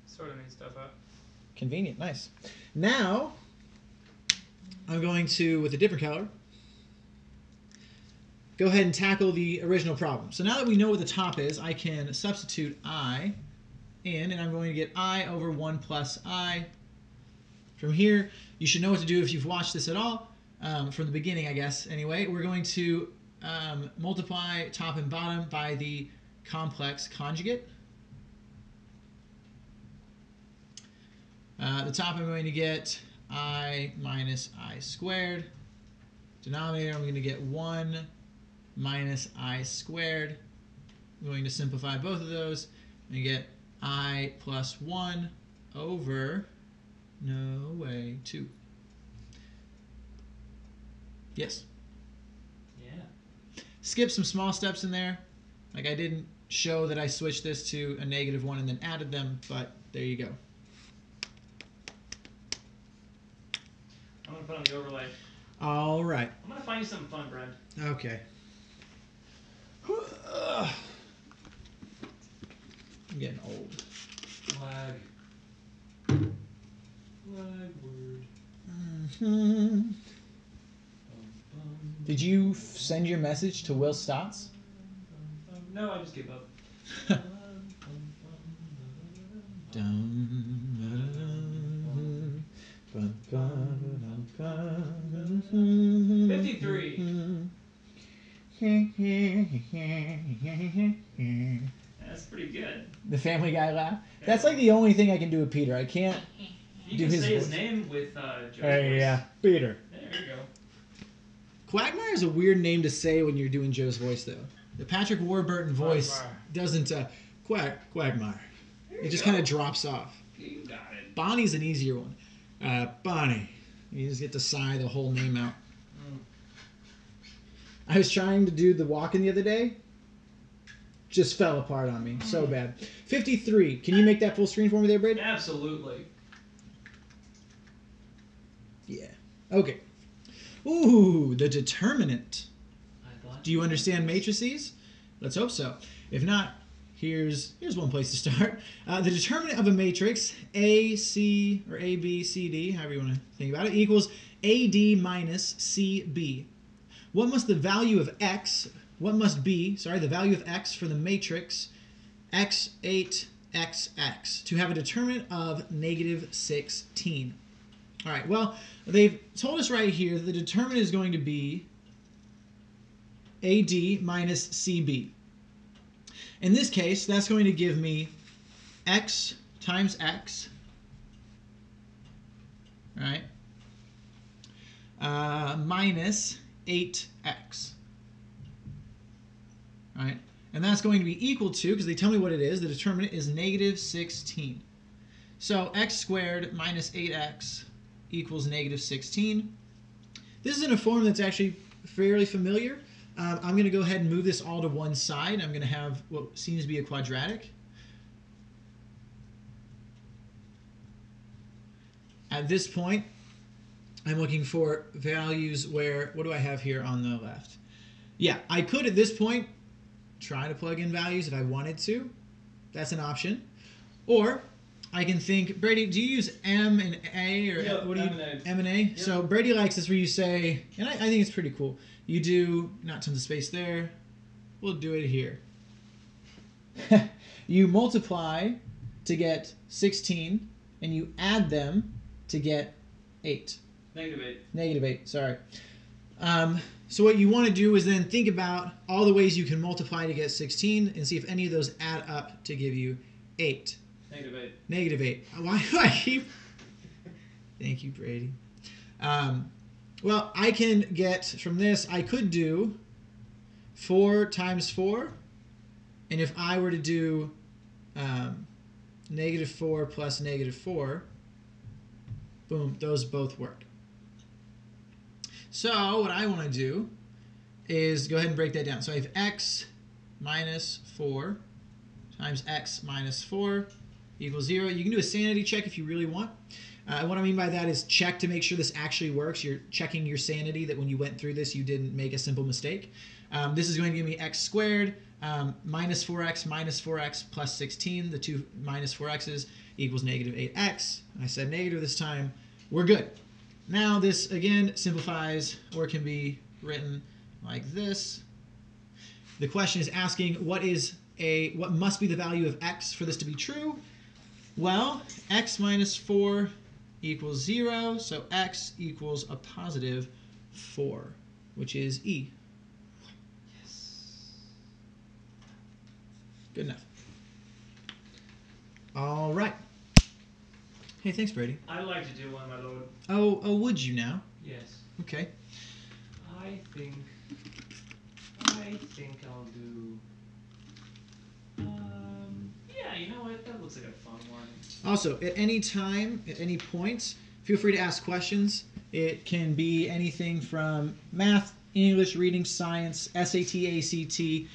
Sort of made stuff up. Convenient, nice. Now, I'm going to, with a different color, go ahead and tackle the original problem. So now that we know what the top is, I can substitute I in, and I'm going to get I over 1 plus I. From here, you should know what to do if you've watched this at all, from the beginning, I guess. Anyway, we're going to multiply top and bottom by the complex conjugate. The top I'm going to get I minus I squared. Denominator I'm going to get 1 minus I squared. I'm going to simplify both of those and get I plus 1 over, no way, 2. Yes? Yeah. Skip some small steps in there. Like I didn't show that I switched this to a negative 1 and then added them, but there you go. I'm going to put on the overlay. All right. I'm going to find you something fun, Brad. Okay. I'm getting old. Flag. Flag word. Did you send your message to Will Stotts? No, I just gave up. 53. That's pretty good. The Family Guy laugh. That's like the only thing I can do with Peter. I can't You do can his say his voice. name with Joe's Hey, voice. yeah, Peter. There you go. Quagmire is a weird name to say when you're doing Joe's voice, though. The Patrick Warburton voice Quagmire. doesn't Quagmire. There It you just go. kind of drops off. You got it. Bonnie's an easier one. Bonnie. You just get to sigh the whole name out. I was trying to do the walk-in the other day. Just fell apart on me. So bad. 53. Can you make that full screen for me there, Braden? Absolutely. Yeah. Okay. Ooh, the determinant. I thought Do you understand matrices? Let's hope so. If not, here's one place to start. The determinant of a matrix, A, C, or A, B, C, D, however you want to think about it, equals AD minus CB. What must the value of X, the value of X for the matrix X8, XX to have a determinant of negative 16? All right, well, they've told us right here that the determinant is going to be AD minus CB. In this case, that's going to give me X times X, right, minus 8X, right? And that's going to be equal to, because they tell me what it is, the determinant is negative 16. So X squared minus 8X equals negative 16. This is in a form that's actually fairly familiar. I'm going to go ahead and move this all to one side. I'm going to have what seems to be a quadratic. At this point, I'm looking for values where, what do I have here on the left? Yeah, I could at this point try to plug in values if I wanted to. That's an option. Or I can think, Brady, do you use M and A or Yep, what do you M&A. M and A? Yep. So Brady likes this where you say, and I think it's pretty cool. You do not tons of space there. We'll do it here. You multiply to get 16, and you add them to get 8. -8. -8, sorry. So what you want to do is then think about all the ways you can multiply to get 16 and see if any of those add up to give you 8. -8. -8. Why do I keep... Thank you, Brady. Well, I can get from this, I could do 4 times 4. And if I were to do -4 plus -4, boom, those both work. So what I want to do is go ahead and break that down. So I have x minus 4 times x minus 4 equals 0. You can do a sanity check if you really want. And what I mean by that is check to make sure this actually works. You're checking your sanity that when you went through this, you didn't make a simple mistake. This is going to give me x squared minus 4x plus 16. The two minus 4x's equals -8x. I said negative this time. We're good. Now this again simplifies or can be written like this. The question is asking what must be the value of x for this to be true? Well, x minus 4 equals 0, so x equals a positive 4, which is E. Yes. Good enough. All right. Hey, thanks, Brady. I'd like to do one, my lord. Oh, would you now? Yes. Okay. I think I'll do. Yeah, you know what? That looks like a fun one. Also, at any time, at any point, feel free to ask questions. It can be anything from math, English, reading, science, SAT, ACT,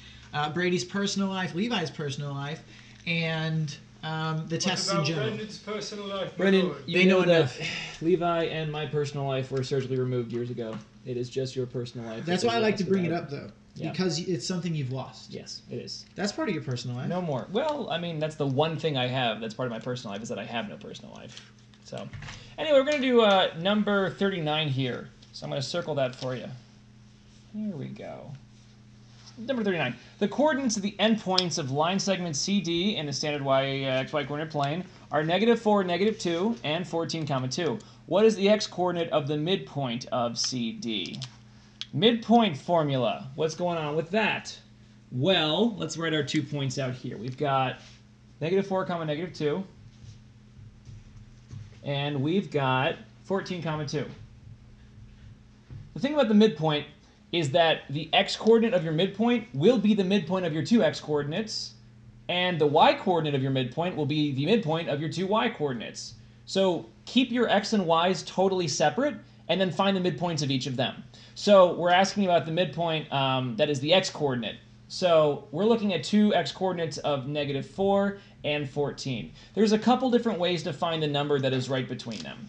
Brady's personal life, Levi's personal life, and the tests in general. Brendan's personal life? Brendan, They know enough. Levi and my personal life were surgically removed years ago. It is just your personal life. That's why I like to bring it up, though, Yeah. because it's something you've lost. Yes, it is. That's part of your personal life. No more. Well, I mean, that's the one thing I have that's part of my personal life is that I have no personal life. So, anyway, we're going to do number 39 here. So I'm going to circle that for you. Here we go. Number 39. The coordinates of the endpoints of line segment CD in the standard xy coordinate plane are -4, -2, and 14, 2. What is the x-coordinate of the midpoint of CD? Midpoint formula. What's going on with that? Well, let's write our 2 points out here. We've got -4, -2. And we've got 14, 2. The thing about the midpoint is that the x-coordinate of your midpoint will be the midpoint of your 2 x-coordinates, and the y-coordinate of your midpoint will be the midpoint of your 2 y-coordinates. So keep your x and y's totally separate, and then find the midpoints of each of them. So we're asking about the midpoint that is the x-coordinate. So we're looking at 2 x-coordinates of -4 and 14. There's a couple different ways to find the number that is right between them.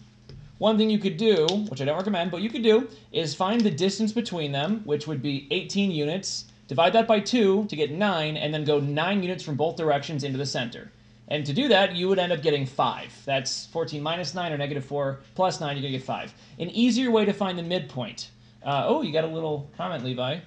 One thing you could do, which I don't recommend, but you could do, is find the distance between them, which would be 18 units, divide that by 2 to get 9, and then go 9 units from both directions into the center. And to do that, you would end up getting 5. That's 14 minus 9, or -4 plus 9, you're going to get 5. An easier way to find the midpoint. Oh, you got a little comment, Levi.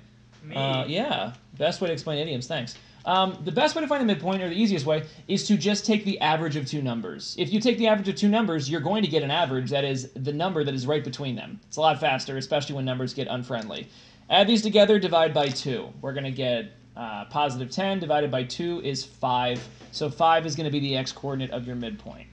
Me? Yeah, best way to explain idioms, thanks. The best way to find the midpoint, or the easiest way, is to just take the average of 2 numbers. If you take the average of 2 numbers, you're going to get an average that is the number that is right between them. It's a lot faster, especially when numbers get unfriendly. Add these together, divide by 2. We're going to get positive 10 divided by 2 is 5. So 5 is going to be the x-coordinate of your midpoint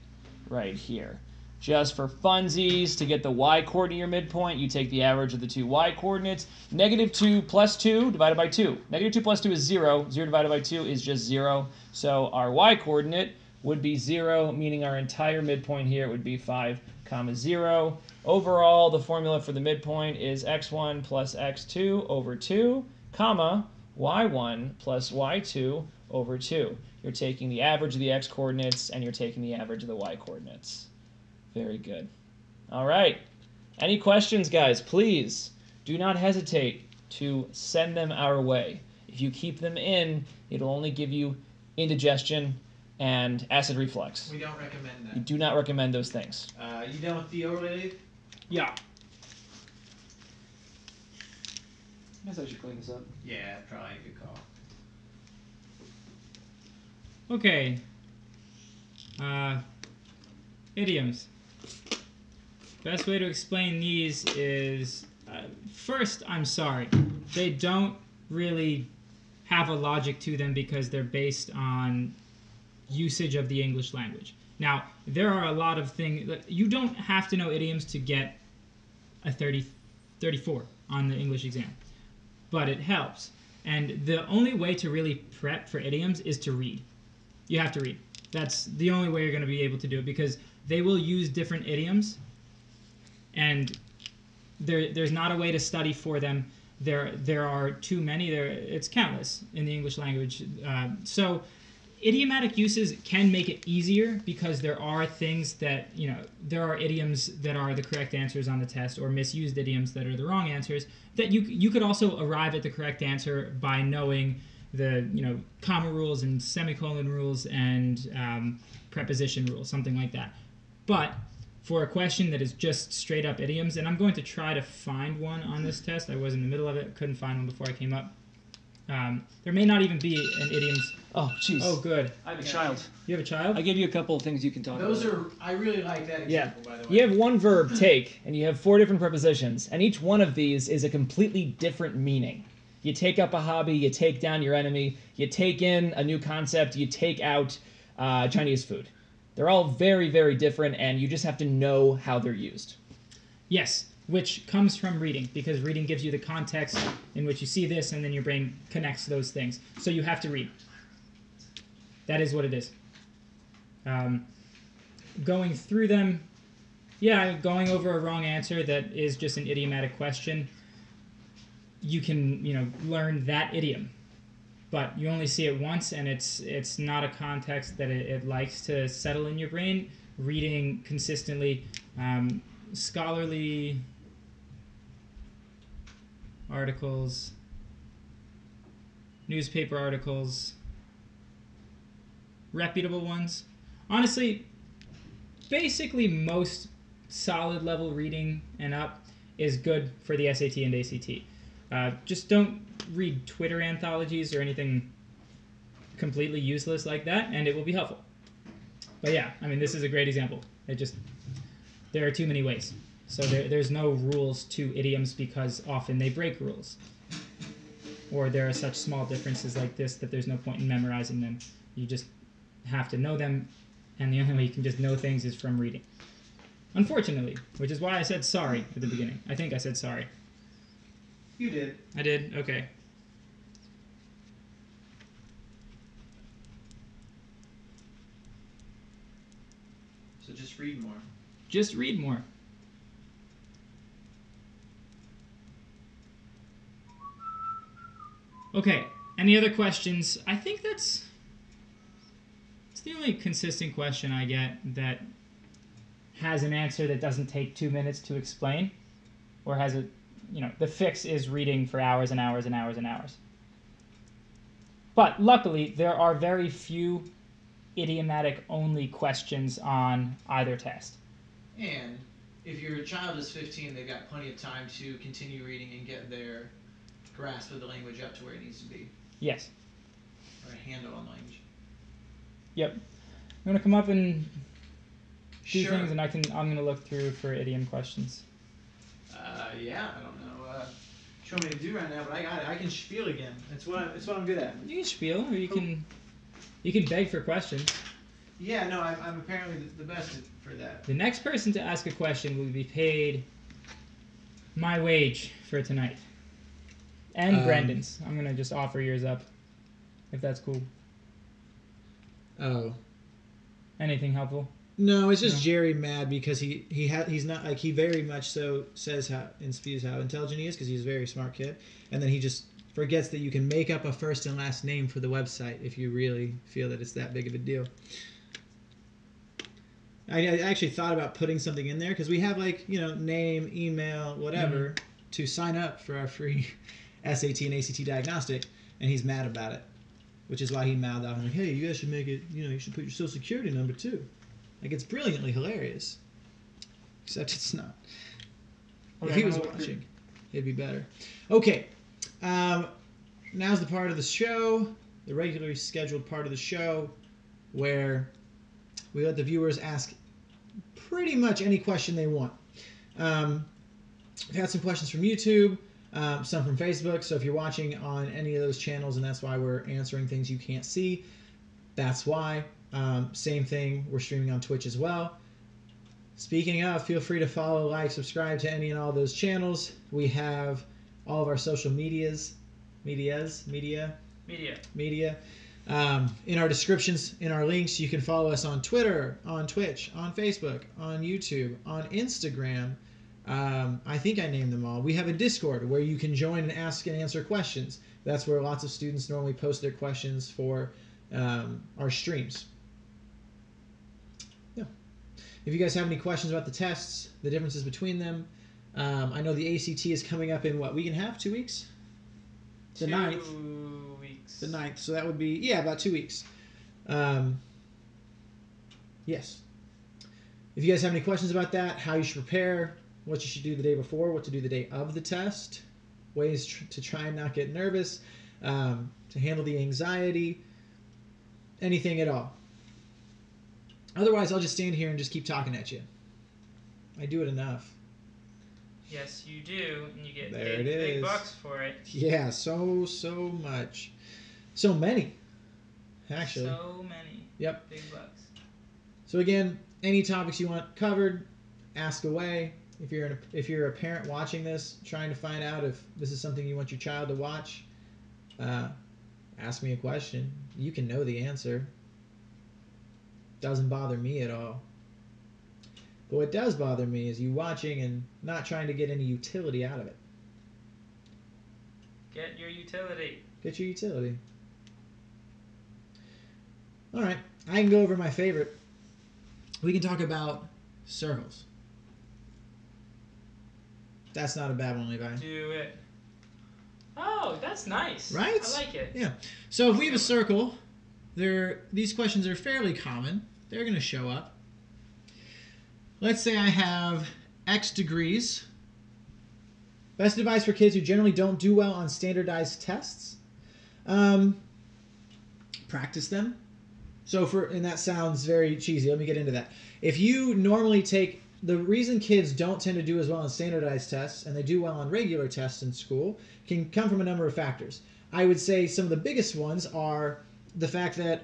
right here. Just for funsies, to get the y-coordinate of your midpoint, you take the average of the 2 y-coordinates. -2 plus 2 divided by 2. -2 plus 2 is 0. 0 divided by 2 is just 0. So our y-coordinate would be 0, meaning our entire midpoint here would be 5, comma 0. Overall, the formula for the midpoint is x1 plus x2 over 2, comma, y1 plus y2 over 2. You're taking the average of the x-coordinates, and you're taking the average of the y-coordinates. Very good. All right. Any questions, guys? Please do not hesitate to send them our way. If you keep them in, it'll only give you indigestion and acid reflux. We don't recommend that. We do not recommend those things. You done with the overlay? Yeah. I guess I should clean this up. Yeah, probably a good call. Okay. Idioms. Best way to explain these is, first, I'm sorry. They don't really have a logic to them because they're based on usage of the English language. Now, there are a lot of things. You don't have to know idioms to get a 34 on the English exam, but it helps. And the only way to really prep for idioms is to read. You have to read. That's the only way you're going to be able to do it, because they will use different idioms, and there's not a way to study for them. There are too many. It's countless in the English language. So idiomatic uses can make it easier, because there are things that, there are idioms that are the correct answers on the test, or misused idioms that are the wrong answers, that you could also arrive at the correct answer by knowing the comma rules and semicolon rules and preposition rules, something like that. But for a question that is just straight up idioms, and I'm going to try to find one on this test. I was in the middle of it, couldn't find one before I came up. There may not even be an idioms. Oh, jeez. Oh, good. I have a child. You have a child? I gave you a couple of things you can talk Those about. I really like that example, by the way. You have one verb, take, and you have 4 different prepositions, and each one of these is a completely different meaning. You take up a hobby, you take down your enemy, you take in a new concept, you take out Chinese food. They're all very, very different, and you just have to know how they're used. Yes, which comes from reading, because reading gives you the context in which you see this, and then your brain connects those things. So you have to read. That is what it is. Going through them, going over a wrong answer that is just an idiomatic question, you can, learn that idiom. But you only see it once, and it's not a context that it likes to settle in your brain. Reading consistently, scholarly articles, newspaper articles, reputable ones. Honestly, basically most solid level reading and up is good for the SAT and ACT. Just don't read Twitter anthologies or anything completely useless like that, and it will be helpful. But yeah, this is a great example. There are too many ways. So there's no rules to idioms, because often they break rules. Or there are such small differences like this that there's no point in memorizing them. You just have to know them, and the only way you can just know things is from reading. Unfortunately, which is why I said sorry at the beginning. I think I said sorry. You did. I did? Okay. So just read more. Just read more. Okay. Any other questions? I think it's the only consistent question I get that has an answer that doesn't take 2 minutes to explain, or has a, the fix is reading for hours and hours and hours and hours. But luckily, there are very few idiomatic only questions on either test. And if your child is 15, they've got plenty of time to continue reading and get their grasp of the language up to where it needs to be. Yes. Or a handle on language. Yep. I'm gonna come up and do Sure. things, and I'm gonna look through for idiom questions. Yeah, I don't know what you want me to do right now, but I got it. I can spiel again. It's what I'm good at. You can spiel, or you can beg for questions. Yeah, no, I'm apparently the best for that. The next person to ask a question will be paid my wage for tonight. And Brendan's. I'm gonna just offer yours up, if that's cool. Oh. Anything helpful? No, it's just No. Jerry mad because he's not like he very much so says how and spews how intelligent he is because he's a very smart kid, and then he just forgets that you can make up a first and last name for the website if you really feel that it's that big of a deal. I actually thought about putting something in there because we have name, email, whatever to sign up for our free SAT and ACT diagnostic, and he's mad about it, which is why he mouthed off and like, hey, you guys should make it. You should put your social security number too. Like, it's brilliantly hilarious. Except it's not. If he was watching, it'd be better. Okay. Now's the part of the show, the regularly scheduled part of the show, where we let the viewers ask pretty much any question they want. We've had some questions from YouTube, some from Facebook, so if you're watching on any of those channels and that's why we're answering things you can't see, that's why. Same thing, we're streaming on Twitch as well. Speaking of, feel free to follow, like, subscribe to any and all those channels. We have all of our social media in our descriptions, in our links. You can follow us on Twitter, on Twitch, on Facebook, on YouTube, on Instagram. I think I named them all. We have a Discord where you can join and ask and answer questions. That's where lots of students normally post their questions for our streams. Yeah. If you guys have any questions about the tests, the differences between them, I know the ACT is coming up in what, week and a half, 2 weeks? The 9th. 2 weeks. The 9th. So that would be, about 2 weeks. Yes. If you guys have any questions about that, how you should prepare, what you should do the day before, what to do the day of the test, ways to try and not get nervous, to handle the anxiety, anything at all. Otherwise, I'll just stand here and just keep talking at you. I do it enough. Yes, you do, and you get There paid it big is. bucks for it. Yeah, so much. So many, actually. So many. Yep. Big bucks. So again, any topics you want covered, ask away. If you're a parent watching this, trying to find out if this is something you want your child to watch, ask me a question. You can know the answer. Doesn't bother me at all. But what does bother me is you watching and not trying to get any utility out of it. Get your utility. Get your utility. All right, I can go over my favorite. We can talk about circles. That's not a bad one, Levi. Do it. Oh, that's nice. Right? I like it. Yeah. So if we have a circle, these questions are fairly common. They're going to show up. Let's say I have X degrees. Best advice for kids who generally don't do well on standardized tests. Practice them. And that sounds very cheesy. Let me get into that. If you normally the reason kids don't tend to do as well on standardized tests and they do well on regular tests in school can come from a number of factors. I would say some of the biggest ones are the fact that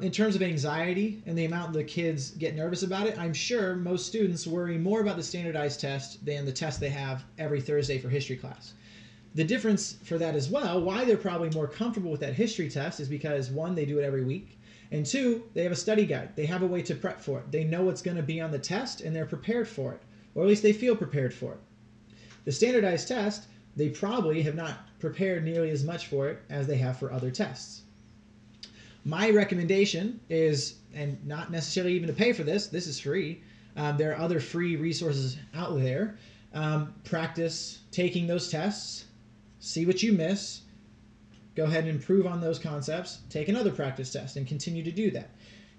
in terms of anxiety and the amount the kids get nervous about it, I'm sure most students worry more about the standardized test than the test they have every Thursday for history class. The difference for that as well, why they're probably more comfortable with that history test is because, one, they do it every week, and two, they have a study guide. They have a way to prep for it. They know what's going to be on the test, and they're prepared for it, or at least they feel prepared for it. The standardized test, they probably have not prepared nearly as much for it as they have for other tests. My recommendation is, and not necessarily even to pay for this is free. There are other free resources out there. Practice taking those tests, see what you miss, go ahead and improve on those concepts, take another practice test, and continue to do that.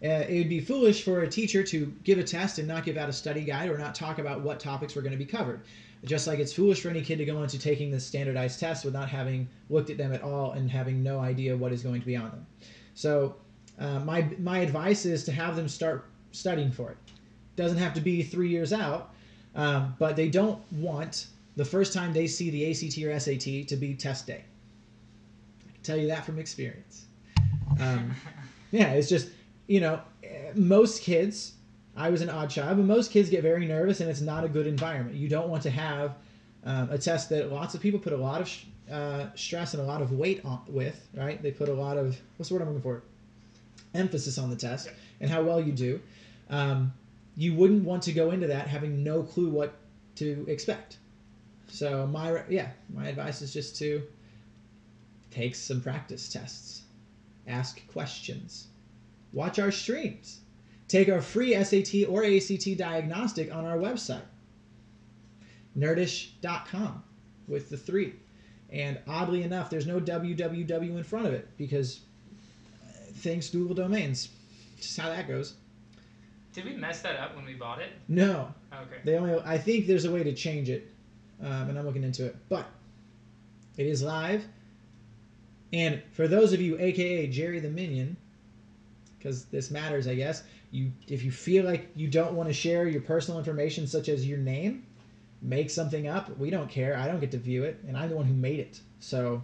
It would be foolish for a teacher to give a test and not give out a study guide or not talk about what topics were going to be covered. Just like it's foolish for any kid to go into taking the standardized test without having looked at them at all and having no idea what is going to be on them. So my advice is to have them start studying for it. Doesn't have to be 3 years out, but they don't want the first time they see the ACT or SAT to be test day. I can tell you that from experience. Yeah, it's just, most kids, I was an odd child, but most kids get very nervous and it's not a good environment. You don't want to have a test that lots of people put a lot of stress and a lot of weight on with, right? They put a lot of, what's the word I'm looking for? Emphasis on the test and how well you do. you wouldn't want to go into that having no clue what to expect. So my advice is just to take some practice tests, ask questions, watch our streams, take our free SAT or ACT diagnostic on our website, nerdish.com with the 3. And oddly enough, there's no www in front of it because thanks Google domains. Just how that goes. Did we mess that up when we bought it? No. Okay. I think there's a way to change it, and I'm looking into it. But it is live. And for those of you, aka Jerry the Minion, because this matters, I guess, if you feel like you don't want to share your personal information, such as your name, make something up. We don't care. I don't get to view it, and I'm the one who made it. So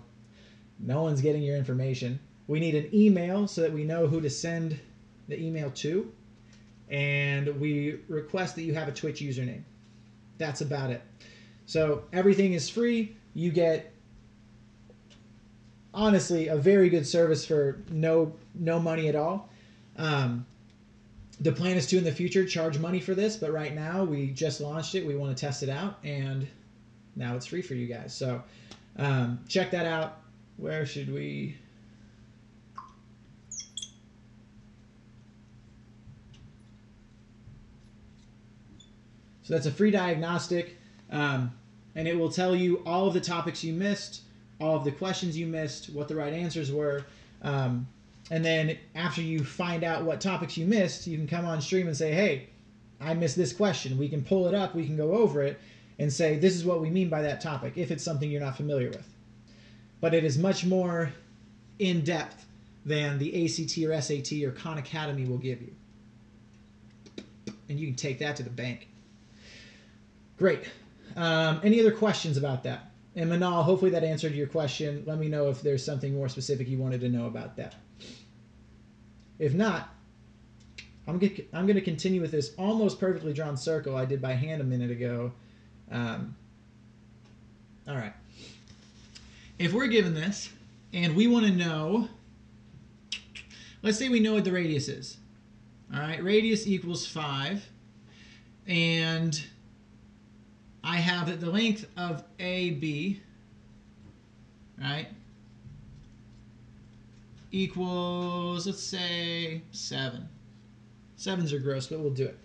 no one's getting your information. We need an email so that we know who to send the email to. And we request that you have a Twitch username. That's about it. So everything is free. You get, honestly, a very good service for no money at all. The plan is to, in the future, charge money for this, but right now we just launched it. We want to test it out, and now it's free for you guys. So check that out. Where should we... So that's a free diagnostic, and it will tell you all of the topics you missed, all of the questions you missed, what the right answers were. And then after you find out what topics you missed, you can come on stream and say, hey, I missed this question. We can pull it up, we can go over it, and say, this is what we mean by that topic, if it's something you're not familiar with. But it is much more in-depth than the ACT or SAT or Khan Academy will give you. And you can take that to the bank. Great. Any other questions about that? And Manal, hopefully that answered your question. Let me know if there's something more specific you wanted to know about that. If not, I'm going to continue with this almost perfectly drawn circle I did by hand a minute ago. All right. If we're given this and we want to know, let's say we know what the radius is. All right, radius equals 5, and I have that the length of AB, right, equals, let's say, 7. 7s are gross, but we'll do it.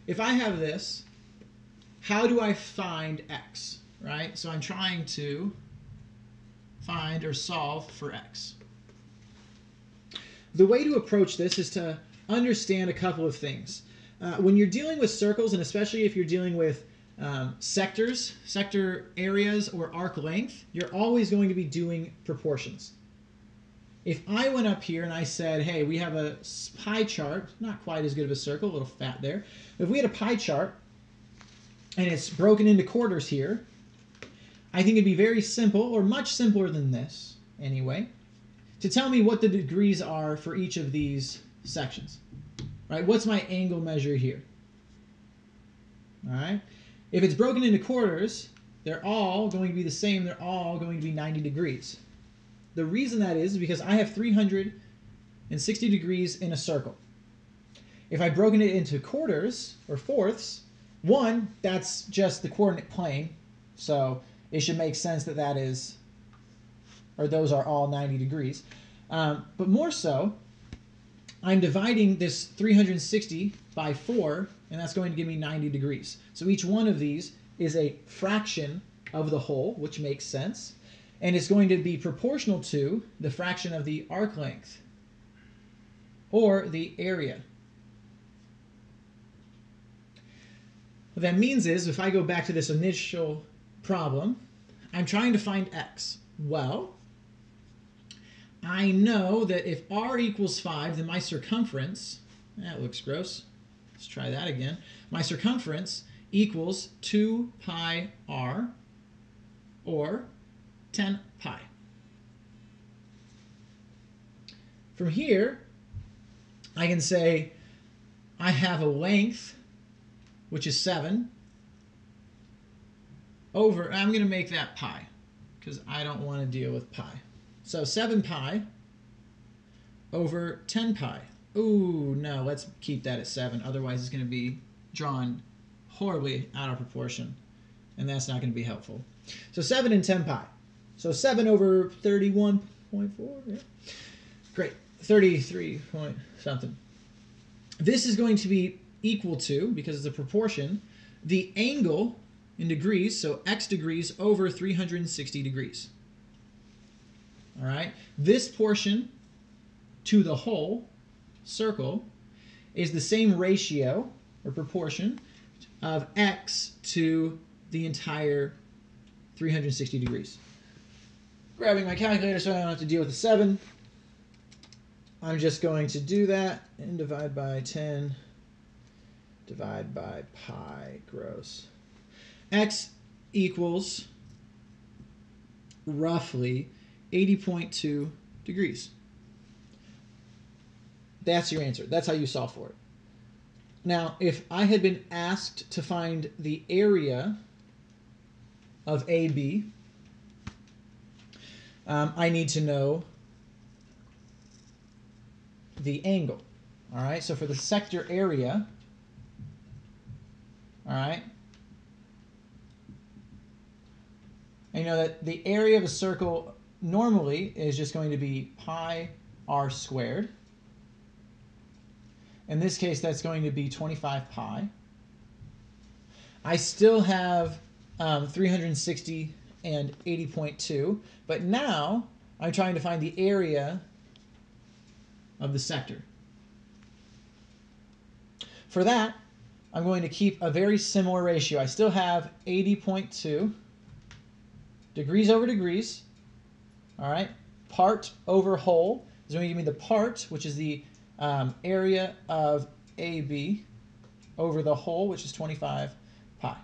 If I have this, how do I find x, right? So I'm trying to find or solve for x. The way to approach this is to understand a couple of things. When you're dealing with circles, and especially if you're dealing with sectors, sector areas, or arc length, you're always going to be doing proportions. If I went up here and I said, hey, we have a pie chart, not quite as good of a circle, a little fat there. If we had a pie chart and it's broken into quarters here, I think it'd be very simple, or much simpler than this anyway, to tell me what the degrees are for each of these sections. Right? What's my angle measure here? All right? If it's broken into quarters, they're all going to be the same. They're all going to be 90 degrees. The reason that is because I have 360 degrees in a circle. If I've broken it into quarters or fourths, one, that's just the coordinate plane. So it should make sense that that is, or those are all 90 degrees. But more so, I'm dividing this 360 by 4, and that's going to give me 90 degrees. So each one of these is a fraction of the whole, which makes sense. And it's going to be proportional to the fraction of the arc length, or the area. What that means is, if I go back to this initial problem, I'm trying to find x. Well, I know that if r equals 5, then my circumference, that looks gross. Let's try that again. My circumference equals 2 pi r, or 10 pi. From here, I can say I have a length, which is 7, over, I'm going to make that pi, because I don't want to deal with pi. So 7 pi over 10 pi. Ooh, no, let's keep that at 7. Otherwise, it's going to be drawn horribly out of proportion, and that's not going to be helpful. So 7 and 10 pi. So 7 over 31.4. Yeah. Great. 33 point something. This is going to be equal to, because it's a proportion, the angle in degrees, so x degrees over 360 degrees. All right? This portion to the whole circle is the same ratio or proportion of x to the entire 360 degrees. Grabbing my calculator so I don't have to deal with the 7. I'm just going to do that and divide by 10, divide by pi gross. X equals roughly 80.2 degrees. That's your answer. That's how you solve for it. Now, if I had been asked to find the area of AB, I need to know the angle. All right, so for the sector area, all right, I know that the area of a circle normally is just going to be pi r squared. In this case, that's going to be 25 pi. I still have 360 and 80.2, but now I'm trying to find the area of the sector. For that, I'm going to keep a very similar ratio. I still have 80.2 degrees over degrees. All right, part over whole is going to give me the part, which is the area of AB over the whole, which is 25 pi.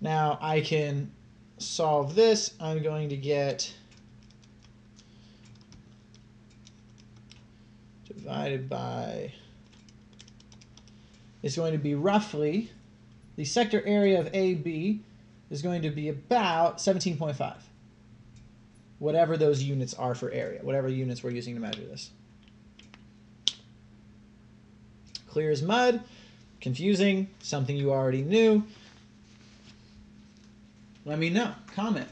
Now I can solve this. I'm going to get divided by, it's going to be roughly, the sector area of AB is going to be about 17.5. Whatever those units are for area, whatever units we're using to measure this. Clear as mud, confusing, something you already knew. Let me know, comment.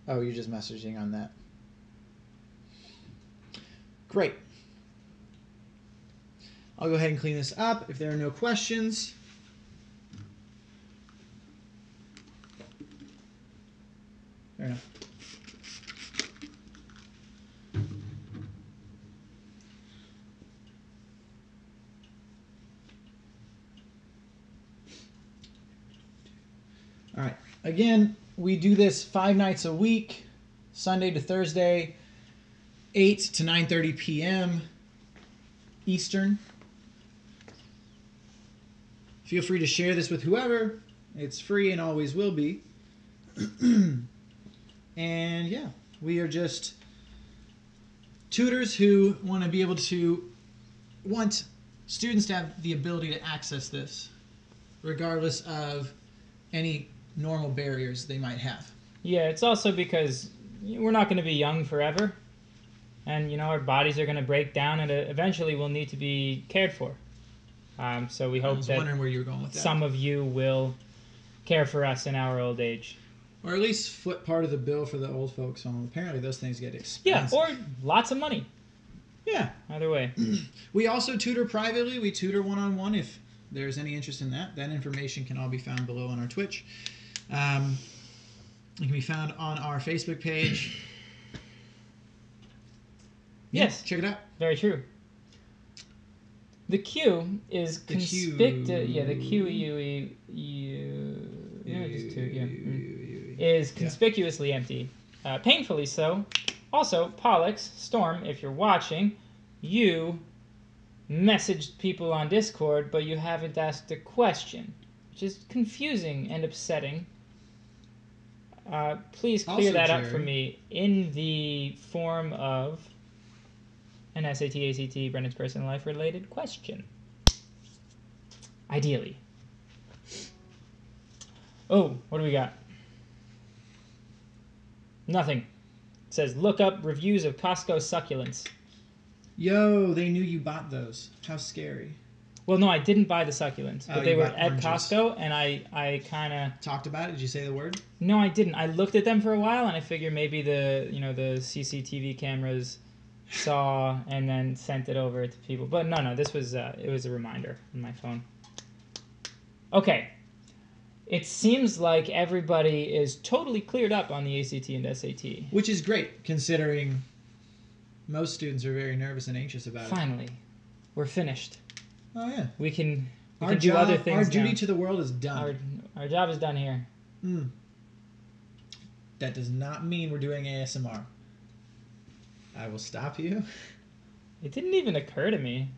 Oh, you're just messaging on that. Great. I'll go ahead and clean this up if there are no questions. Fair enough. All right. Again, we do this 5 nights a week, Sunday to Thursday, 8 to 9:30 p.m. Eastern. Feel free to share this with whoever. It's free and always will be. And yeah, we are just tutors who want to be able to, want students to have the ability to access this, regardless of any normal barriers they might have. Yeah, it's also because we're not going to be young forever. And, you know, our bodies are going to break down and eventually we'll need to be cared for. So we hope that wondering where you were going with that. Some of you will care for us in our old age. Or at least foot part of the bill for the old folks home. Apparently those things get Yeah, expensive. or lots of money. Yeah. Either way. We also tutor privately. We tutor one-on-one if there's any interest in that. That information can all be found below on our Twitch. It can be found on our Facebook page. Yes. Check it out. Very true. The Q is conspicuous. Yeah, the Q is conspicuously empty. Painfully so. Also, Pollux, Storm, if you're watching, you messaged people on Discord, but you haven't asked a question, which is confusing and upsetting. Please clear Also, that up Jerry, for me in the form of an SAT, ACT, Brennan's personal life related question. Ideally. Oh, what do we got? Nothing. It says look up reviews of Costco succulents. Yo, they knew you bought those. How scary. Well, no, I didn't buy the succulents, but Oh, they you were bought at oranges. Costco, and I kind of... Talked about it? Did you say the word? No, I didn't. I looked at them for a while, and I figured maybe the CCTV cameras saw and then sent it over to people. But no, this was it was a reminder on my phone. Okay. It seems like everybody is totally cleared up on the ACT and SAT. Which is great, considering most students are very nervous and anxious about it. Finally, we're finished. Oh, yeah. We can Our do other things Our duty now. to the world is done. Our job is done here. That does not mean we're doing ASMR. I will stop you. It didn't even occur to me.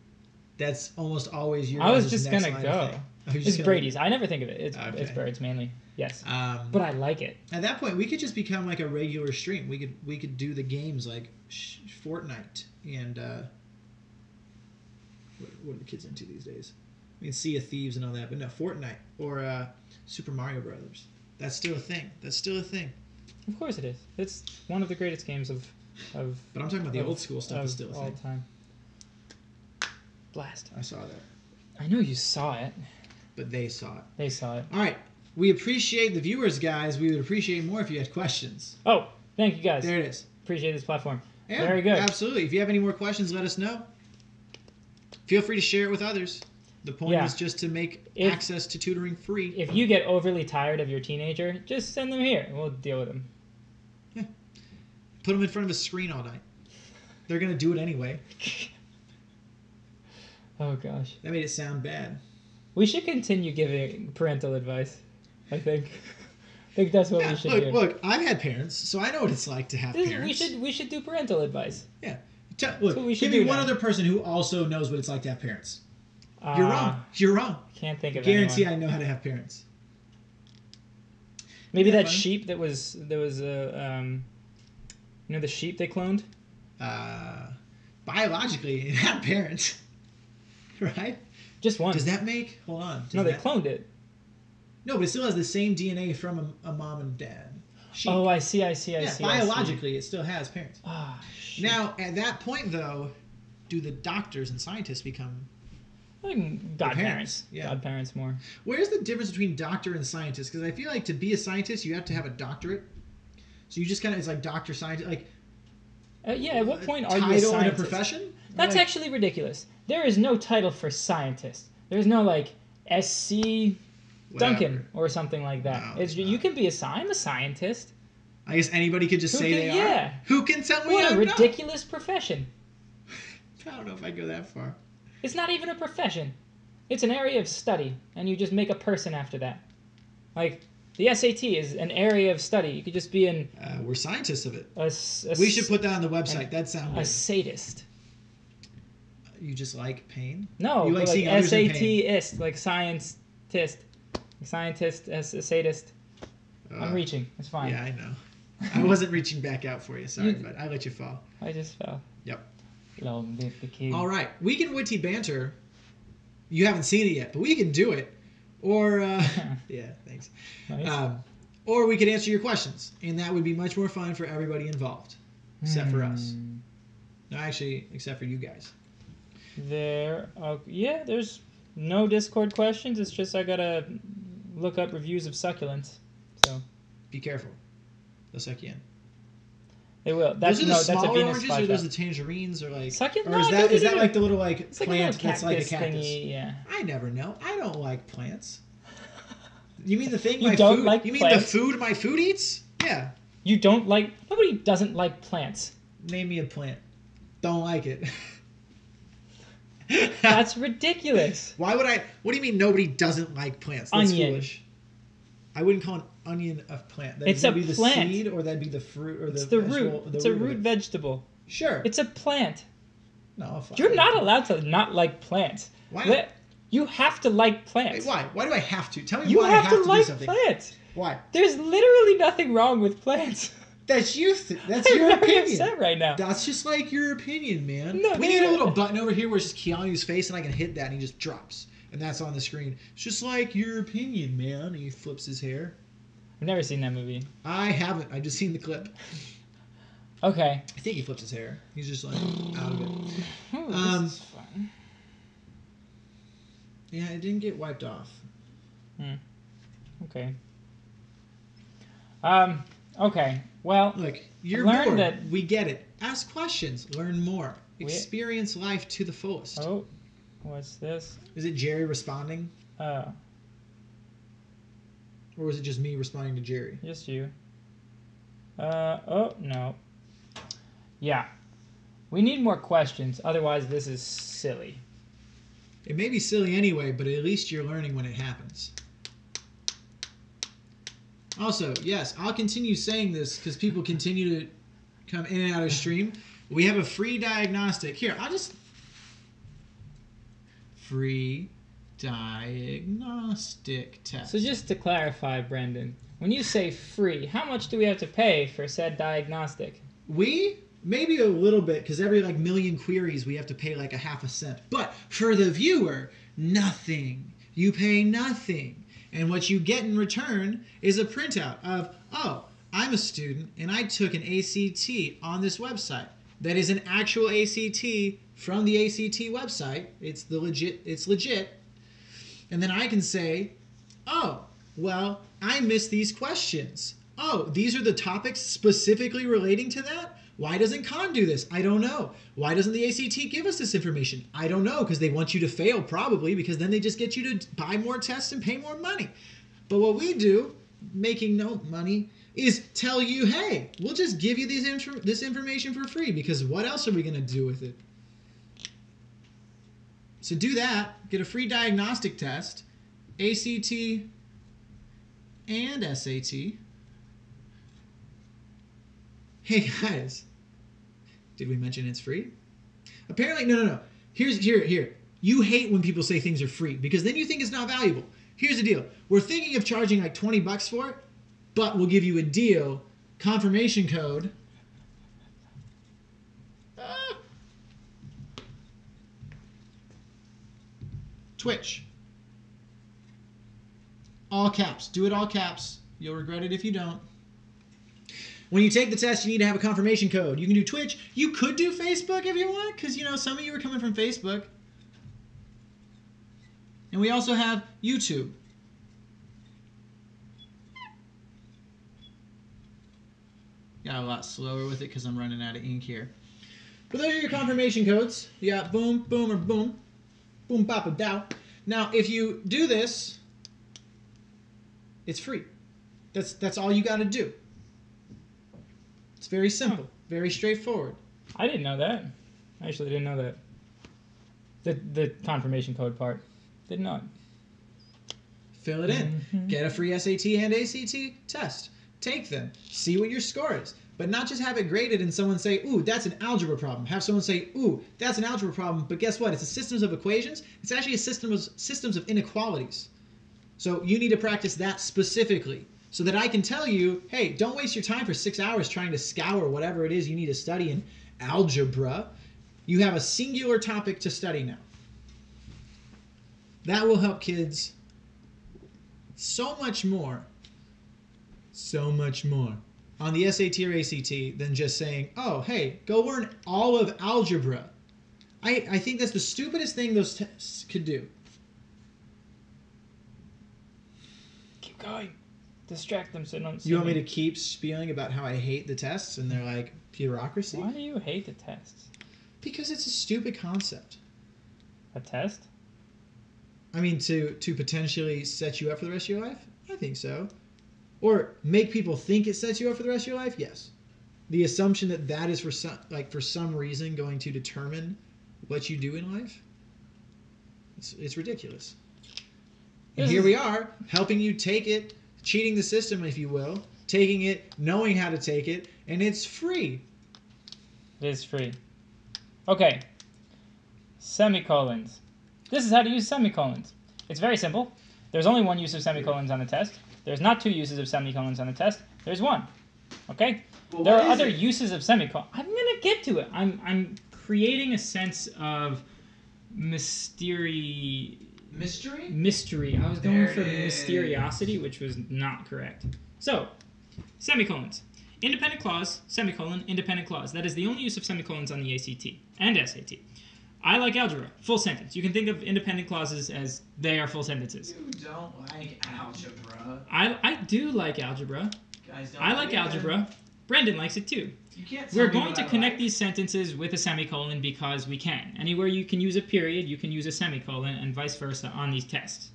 That's almost always your I was guys' just next gonna line go. of thing. Oh, you're It's just gonna- Brady's. I never think of it. It's Okay. birds mainly. Yes. But But I like it. at that point, we could just become like a regular stream. We could do the games like Fortnite and what are the kids into these days? I mean, Sea of Thieves and all that, but no, Fortnite or Super Mario Brothers. That's still a thing. Of course it is. It's one of the greatest games of But I'm talking about the old school stuff is still a all thing. time. Blast. I saw that, I know you saw it. but they saw it. They saw it. All right. We appreciate the viewers, guys. We would appreciate more if you had questions. Oh, thank you guys. There it is. Appreciate this platform. Yeah, Very good. Absolutely. If you have any more questions, let us know. Feel free to share it with others. The point Yeah. is just to make If- access to tutoring free. If you get overly tired of your teenager, just send them here. We'll deal with them. Put them in front of a screen all night. They're going to do it anyway. Oh gosh. That made it sound bad. We should continue giving parental advice. I think. I think that's what Yeah, we should do. look, I've had parents, so I know what it's like to have parents. We should do parental advice. Look, what we should give me do one now. other person who also knows what it's like to have parents. You're wrong. You're wrong. Can't think of Guarantee anyone. I know how to have parents. Maybe Yeah, that fine. sheep that was the sheep they cloned. Biologically, it had parents. Right? Just one. Does that make... Hold on. No, they that- cloned it. No, but it still has the same DNA from a mom and dad. Sheep. Oh, I see. Biologically, it still has parents. Ah, shit. Now, at that point, though, do the doctors and scientists become... I think godparents. yeah. Godparents more. Where's the difference between doctor and scientist? Because I feel like to be a scientist, you have to have a doctorate. So you just kind of... It's like doctor, scientist... Like, Yeah, at what point are title you a in a scientist? profession? That's Like, actually ridiculous. There is no title for scientist. There's no, like, SC Duncan whatever. or something like that. No, It's, it's you not. can be I'm a scientist. I guess anybody could just Who say can- they yeah. are. Who can tell me What a I'm not? ridiculous profession. I don't know if I go that far. It's not even a profession. It's an area of study, and you just make a person after that. Like, the SAT is an area of study. You could just be We're scientists of it. a We should put that on the website. That sounds a good. sadist. You just like pain? No, You like like seeing others in pain. SAT-ist, like scientist. Scientist, a sadist. I'm reaching. It's fine. Yeah, I know. I wasn't reaching back out for you. Sorry, You- but I let you fall. I just fell. Yep. Long live the king. All right. We can witty banter. You haven't seen it yet, but we can do it. Or, yeah, thanks. Nice. Or we could answer your questions, and that would be much more fun for everybody involved, except for us. No, actually, except for you guys. There's no Discord questions. It's just I gotta look up reviews of succulents. So Be careful. They'll suck you in. they will. That's Those are the that's a smaller Venus oranges, or flytrap. those the tangerines, or like... Succulent? Or No, is no, that no. like the little like It's like plant a little that's like a cactus cactus? thingy. Yeah. I never know. I don't like plants. You mean the thing You my don't food? like you mean plants? the food my food eats? Yeah. You don't like. Nobody doesn't like plants. Name me a plant. Don't like it. That's ridiculous. Why would I? What do you mean nobody doesn't like plants? That's Onion. foolish. I wouldn't call an onion a plant. That'd It's a be the plant. seed, or that'd be the fruit, or the It's the vegetable- root. the It's a of root it. vegetable. Sure. It's a plant. No, fine. You're not allowed to not like plants. Why not? You have to like Wait, plants. why? Why do I have to? Tell me You why have I to have to like do something. plants. Why? There's literally nothing wrong with plants. That's you. That's I'm your very opinion. upset right now. That's just like your opinion, man. No, we no, need no. a little button over here where it's just Keanu's face, and I can hit that, and he just drops, and that's on the screen. It's just like your opinion, man. And he flips his hair. I've never seen that movie. I haven't. I've just seen the clip. Okay. I think he flips his hair. He's just like out of it. Ooh, this is fun. Yeah, it didn't get wiped off. Okay. Okay. Well, Look, you're learned bored. that- We get it. Ask questions. Learn more. Experience life to the fullest. oh, what's this? Is it Jerry responding? Oh, Or was it just me responding to Jerry? just you. Oh, no. Yeah. We need more questions. Otherwise, this is silly. It may be silly anyway, but at least you're learning when it happens. Also, yes, I'll continue saying this because people continue to come in and out of stream. We have a free diagnostic. Here, I'll just... Free diagnostic test. So just to clarify, Brendan, when you say free, how much do we have to pay for said diagnostic? We... Maybe a little bit, because every like million queries we have to pay like a half a cent. But for the viewer, nothing. You pay nothing. And what you get in return is a printout of, oh, I'm a student and I took an ACT on this website. That is an actual ACT from the ACT website. It's legit. And then I can say, oh, well, I missed these questions. Oh, these are the topics specifically relating to that? Why doesn't Khan do this? I don't know. Why doesn't the ACT give us this information? I don't know, because they want you to fail probably, because then they just get you to buy more tests and pay more money. But what we do, making no money, is tell you, hey, we'll just give you this information for free, because what else are we going to do with it? So do that. Get a free diagnostic test, ACT and SAT. Hey guys, did we mention it's free? Apparently, no. Here. You hate when people say things are free because then you think it's not valuable. Here's the deal. We're thinking of charging like $20 for it, but we'll give you a deal. Confirmation code. Twitch. All caps. Do it all caps. You'll regret it if you don't. When you take the test, you need to have a confirmation code. You can do Twitch. You could do Facebook if you want, because, some of you are coming from Facebook. And we also have YouTube. Got a lot slower with it because I'm running out of ink here. But those are your confirmation codes. You got boom, boom, or boom. Boom, papa, dow. Now, if you do this, it's free. That's all you got to do. It's very simple, very straightforward. I didn't know that. I actually didn't know that. The confirmation code part. Did not. Fill it in. Mm-hmm. Get a free SAT and ACT test. Take them. See what your score is. But not just have it graded and someone say, ooh, that's an algebra problem. Have someone say, ooh, that's an algebra problem. But guess what? It's a systems of equations. It's actually a systems of inequalities. So you need to practice that specifically. So that I can tell you, hey, don't waste your time for 6 hours trying to scour whatever it is you need to study in algebra. You have a singular topic to study now. That will help kids so much more on the SAT or ACT than just saying, oh, hey, go learn all of algebra. I think that's the stupidest thing those tests could do. Keep going. Distract them so they don't see You want me to keep spieling about how I hate the tests and they're like bureaucracy? Why do you hate the tests? Because it's a stupid concept. A test? I mean, to potentially set you up for the rest of your life? I think so. Or make people think it sets you up for the rest of your life? Yes. The assumption that is for some reason going to determine what you do in life? It's ridiculous. And here we are, helping you take it, cheating the system, if you will, taking it, knowing how to take it, and it's free. It is free. Okay. Semicolons. This is how to use semicolons. It's very simple. There's only one use of semicolons on the test. There's not two uses of semicolons on the test. There's one. Okay? Well, there what are is other it? uses of semicolons. I'm going to get to it. I'm creating a sense of mystery. Mystery? Mystery. I was going There for it is. mysteriosity, which was not correct. So, semicolons. Independent clause, semicolon, independent clause. That is the only use of semicolons on the ACT and SAT. I like algebra. Full sentence. You can think of independent clauses as they are full sentences. You don't like algebra. I do like algebra. Guys don't I like it. algebra. Brendan likes it too. You can't tell We're me going what to I connect like. these sentences with a semicolon because we can. Anywhere you can use a period, you can use a semicolon, and vice versa on these tests.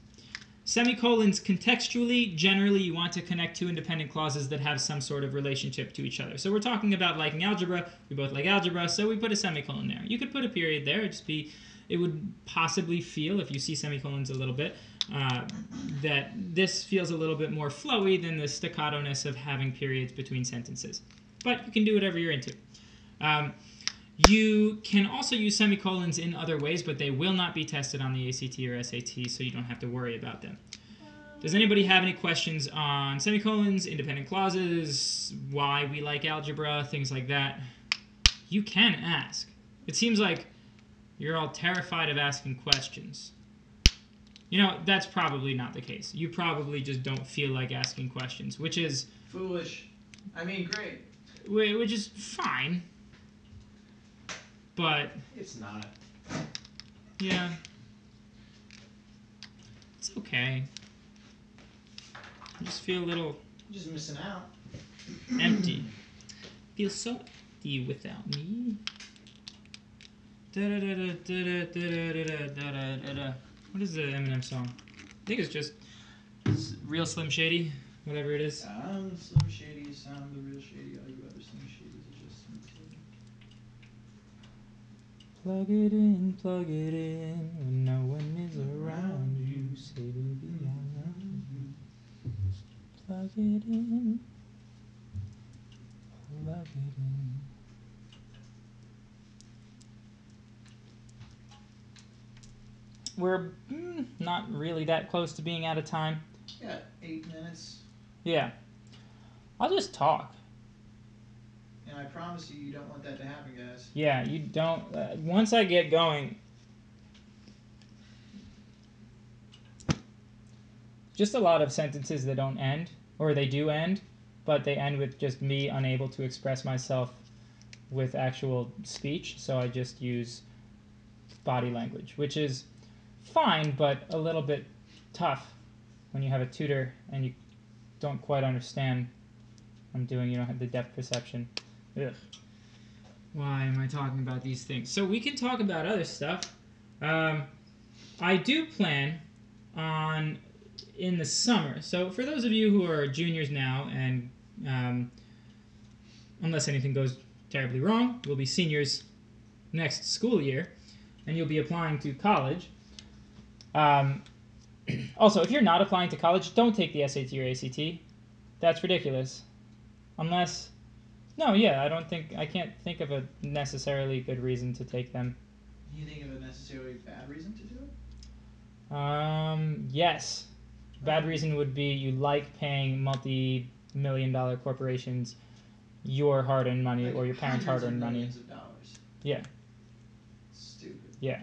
Semicolons contextually, generally you want to connect two independent clauses that have some sort of relationship to each other. So we're talking about liking algebra, we both like algebra, so we put a semicolon there. You could put a period there, it would possibly feel, if you see semicolons a little bit, that this feels a little bit more flowy than the staccato-ness of having periods between sentences. But you can do whatever you're into. You can also use semicolons in other ways, but they will not be tested on the ACT or SAT, so you don't have to worry about them. Does anybody have any questions on semicolons, independent clauses, why we like algebra, things like that? You can ask. It seems like you're all terrified of asking questions. You know, that's probably not the case. You probably just don't feel like asking questions, which is... Foolish. I mean, great. Which is fine. But... It's not. yeah. It's okay. I just feel a little You're just missing out. empty. Feel so empty without me. What is the Eminem song? I think it's just Real Slim Shady, whatever it is. I'm Slim Shady, I'm the real Shady. All you other Slim Shadys are just Slim Shady. Plug it in, when no one is around you. Say, baby, I love you. Plug it in. Plug it in. We're not really that close to being out of time. Yeah, 8 minutes. Yeah. I'll just talk. And I promise you, you don't want that to happen, guys. Yeah, you don't. Once I get going, just a lot of sentences that don't end, or they do end, but they end with just me unable to express myself with actual speech. So I just use body language, which is fine, but a little bit tough when you have a tutor and you don't quite understand what I'm doing. You don't have the depth perception. Ugh. Why am I talking about these things? So we can talk about other stuff. I do plan on in the summer. So for those of you who are juniors now, and unless anything goes terribly wrong, we'll be seniors next school year, and you'll be applying to college. Also, if you're not applying to college, don't take the SAT or ACT. That's ridiculous. Unless... No, yeah, I can't think of a necessarily good reason to take them. Do you think of a necessarily bad reason to do it? Yes. Bad reason would be you like paying multi-million-dollar corporations your hard-earned money, Like or your parents' hundreds of hard-earned money. millions of dollars. Yeah. Stupid. Yeah.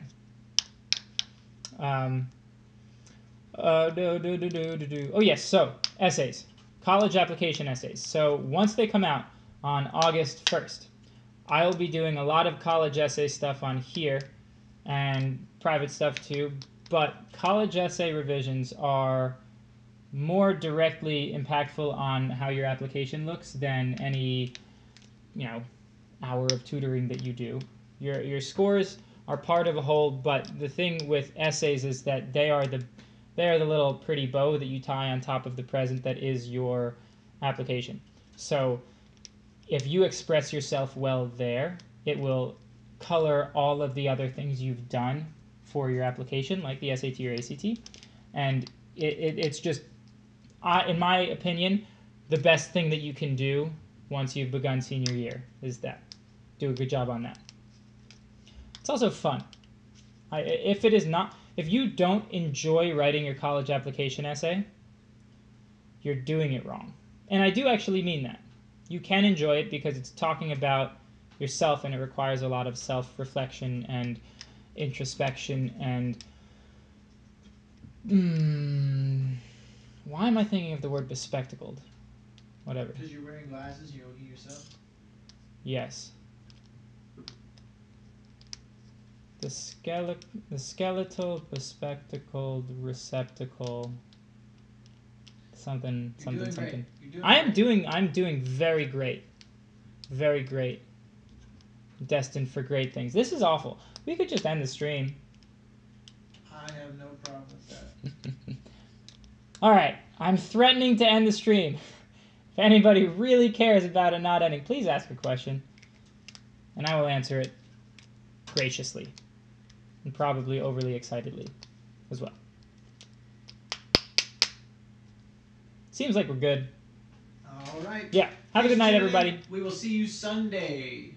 Oh, yes, so, essays. College application essays. So, once they come out on August 1st, I'll be doing a lot of college essay stuff on here, and private stuff too, but college essay revisions are more directly impactful on how your application looks than any, hour of tutoring that you do. Your scores are part of a whole, but the thing with essays is that they are the little pretty bow that you tie on top of the present that is your application. So if you express yourself well there, it will color all of the other things you've done for your application, like the SAT or ACT. And it's just, in my opinion, the best thing that you can do once you've begun senior year is that. Do a good job on that. It's also fun. If you don't enjoy writing your college application essay, you're doing it wrong. And I do actually mean that. You can enjoy it because it's talking about yourself, and it requires a lot of self-reflection and introspection and... why am I thinking of the word bespectacled? whatever. Because you're wearing glasses, you're looking at yourself. Yes. The skeletal, bespectacled receptacle. Something. You're doing great. Something. You're doing I'm doing very great. Very great. Destined for great things. This is awful. We could just end the stream. I have no problem with that. All right. I'm threatening to end the stream. If anybody really cares about it not ending, please ask a question. And I will answer it graciously. And probably overly excitedly as well. Seems like we're good. All right. Yeah. Have a good night, Tune in. everybody. We will see you Sunday.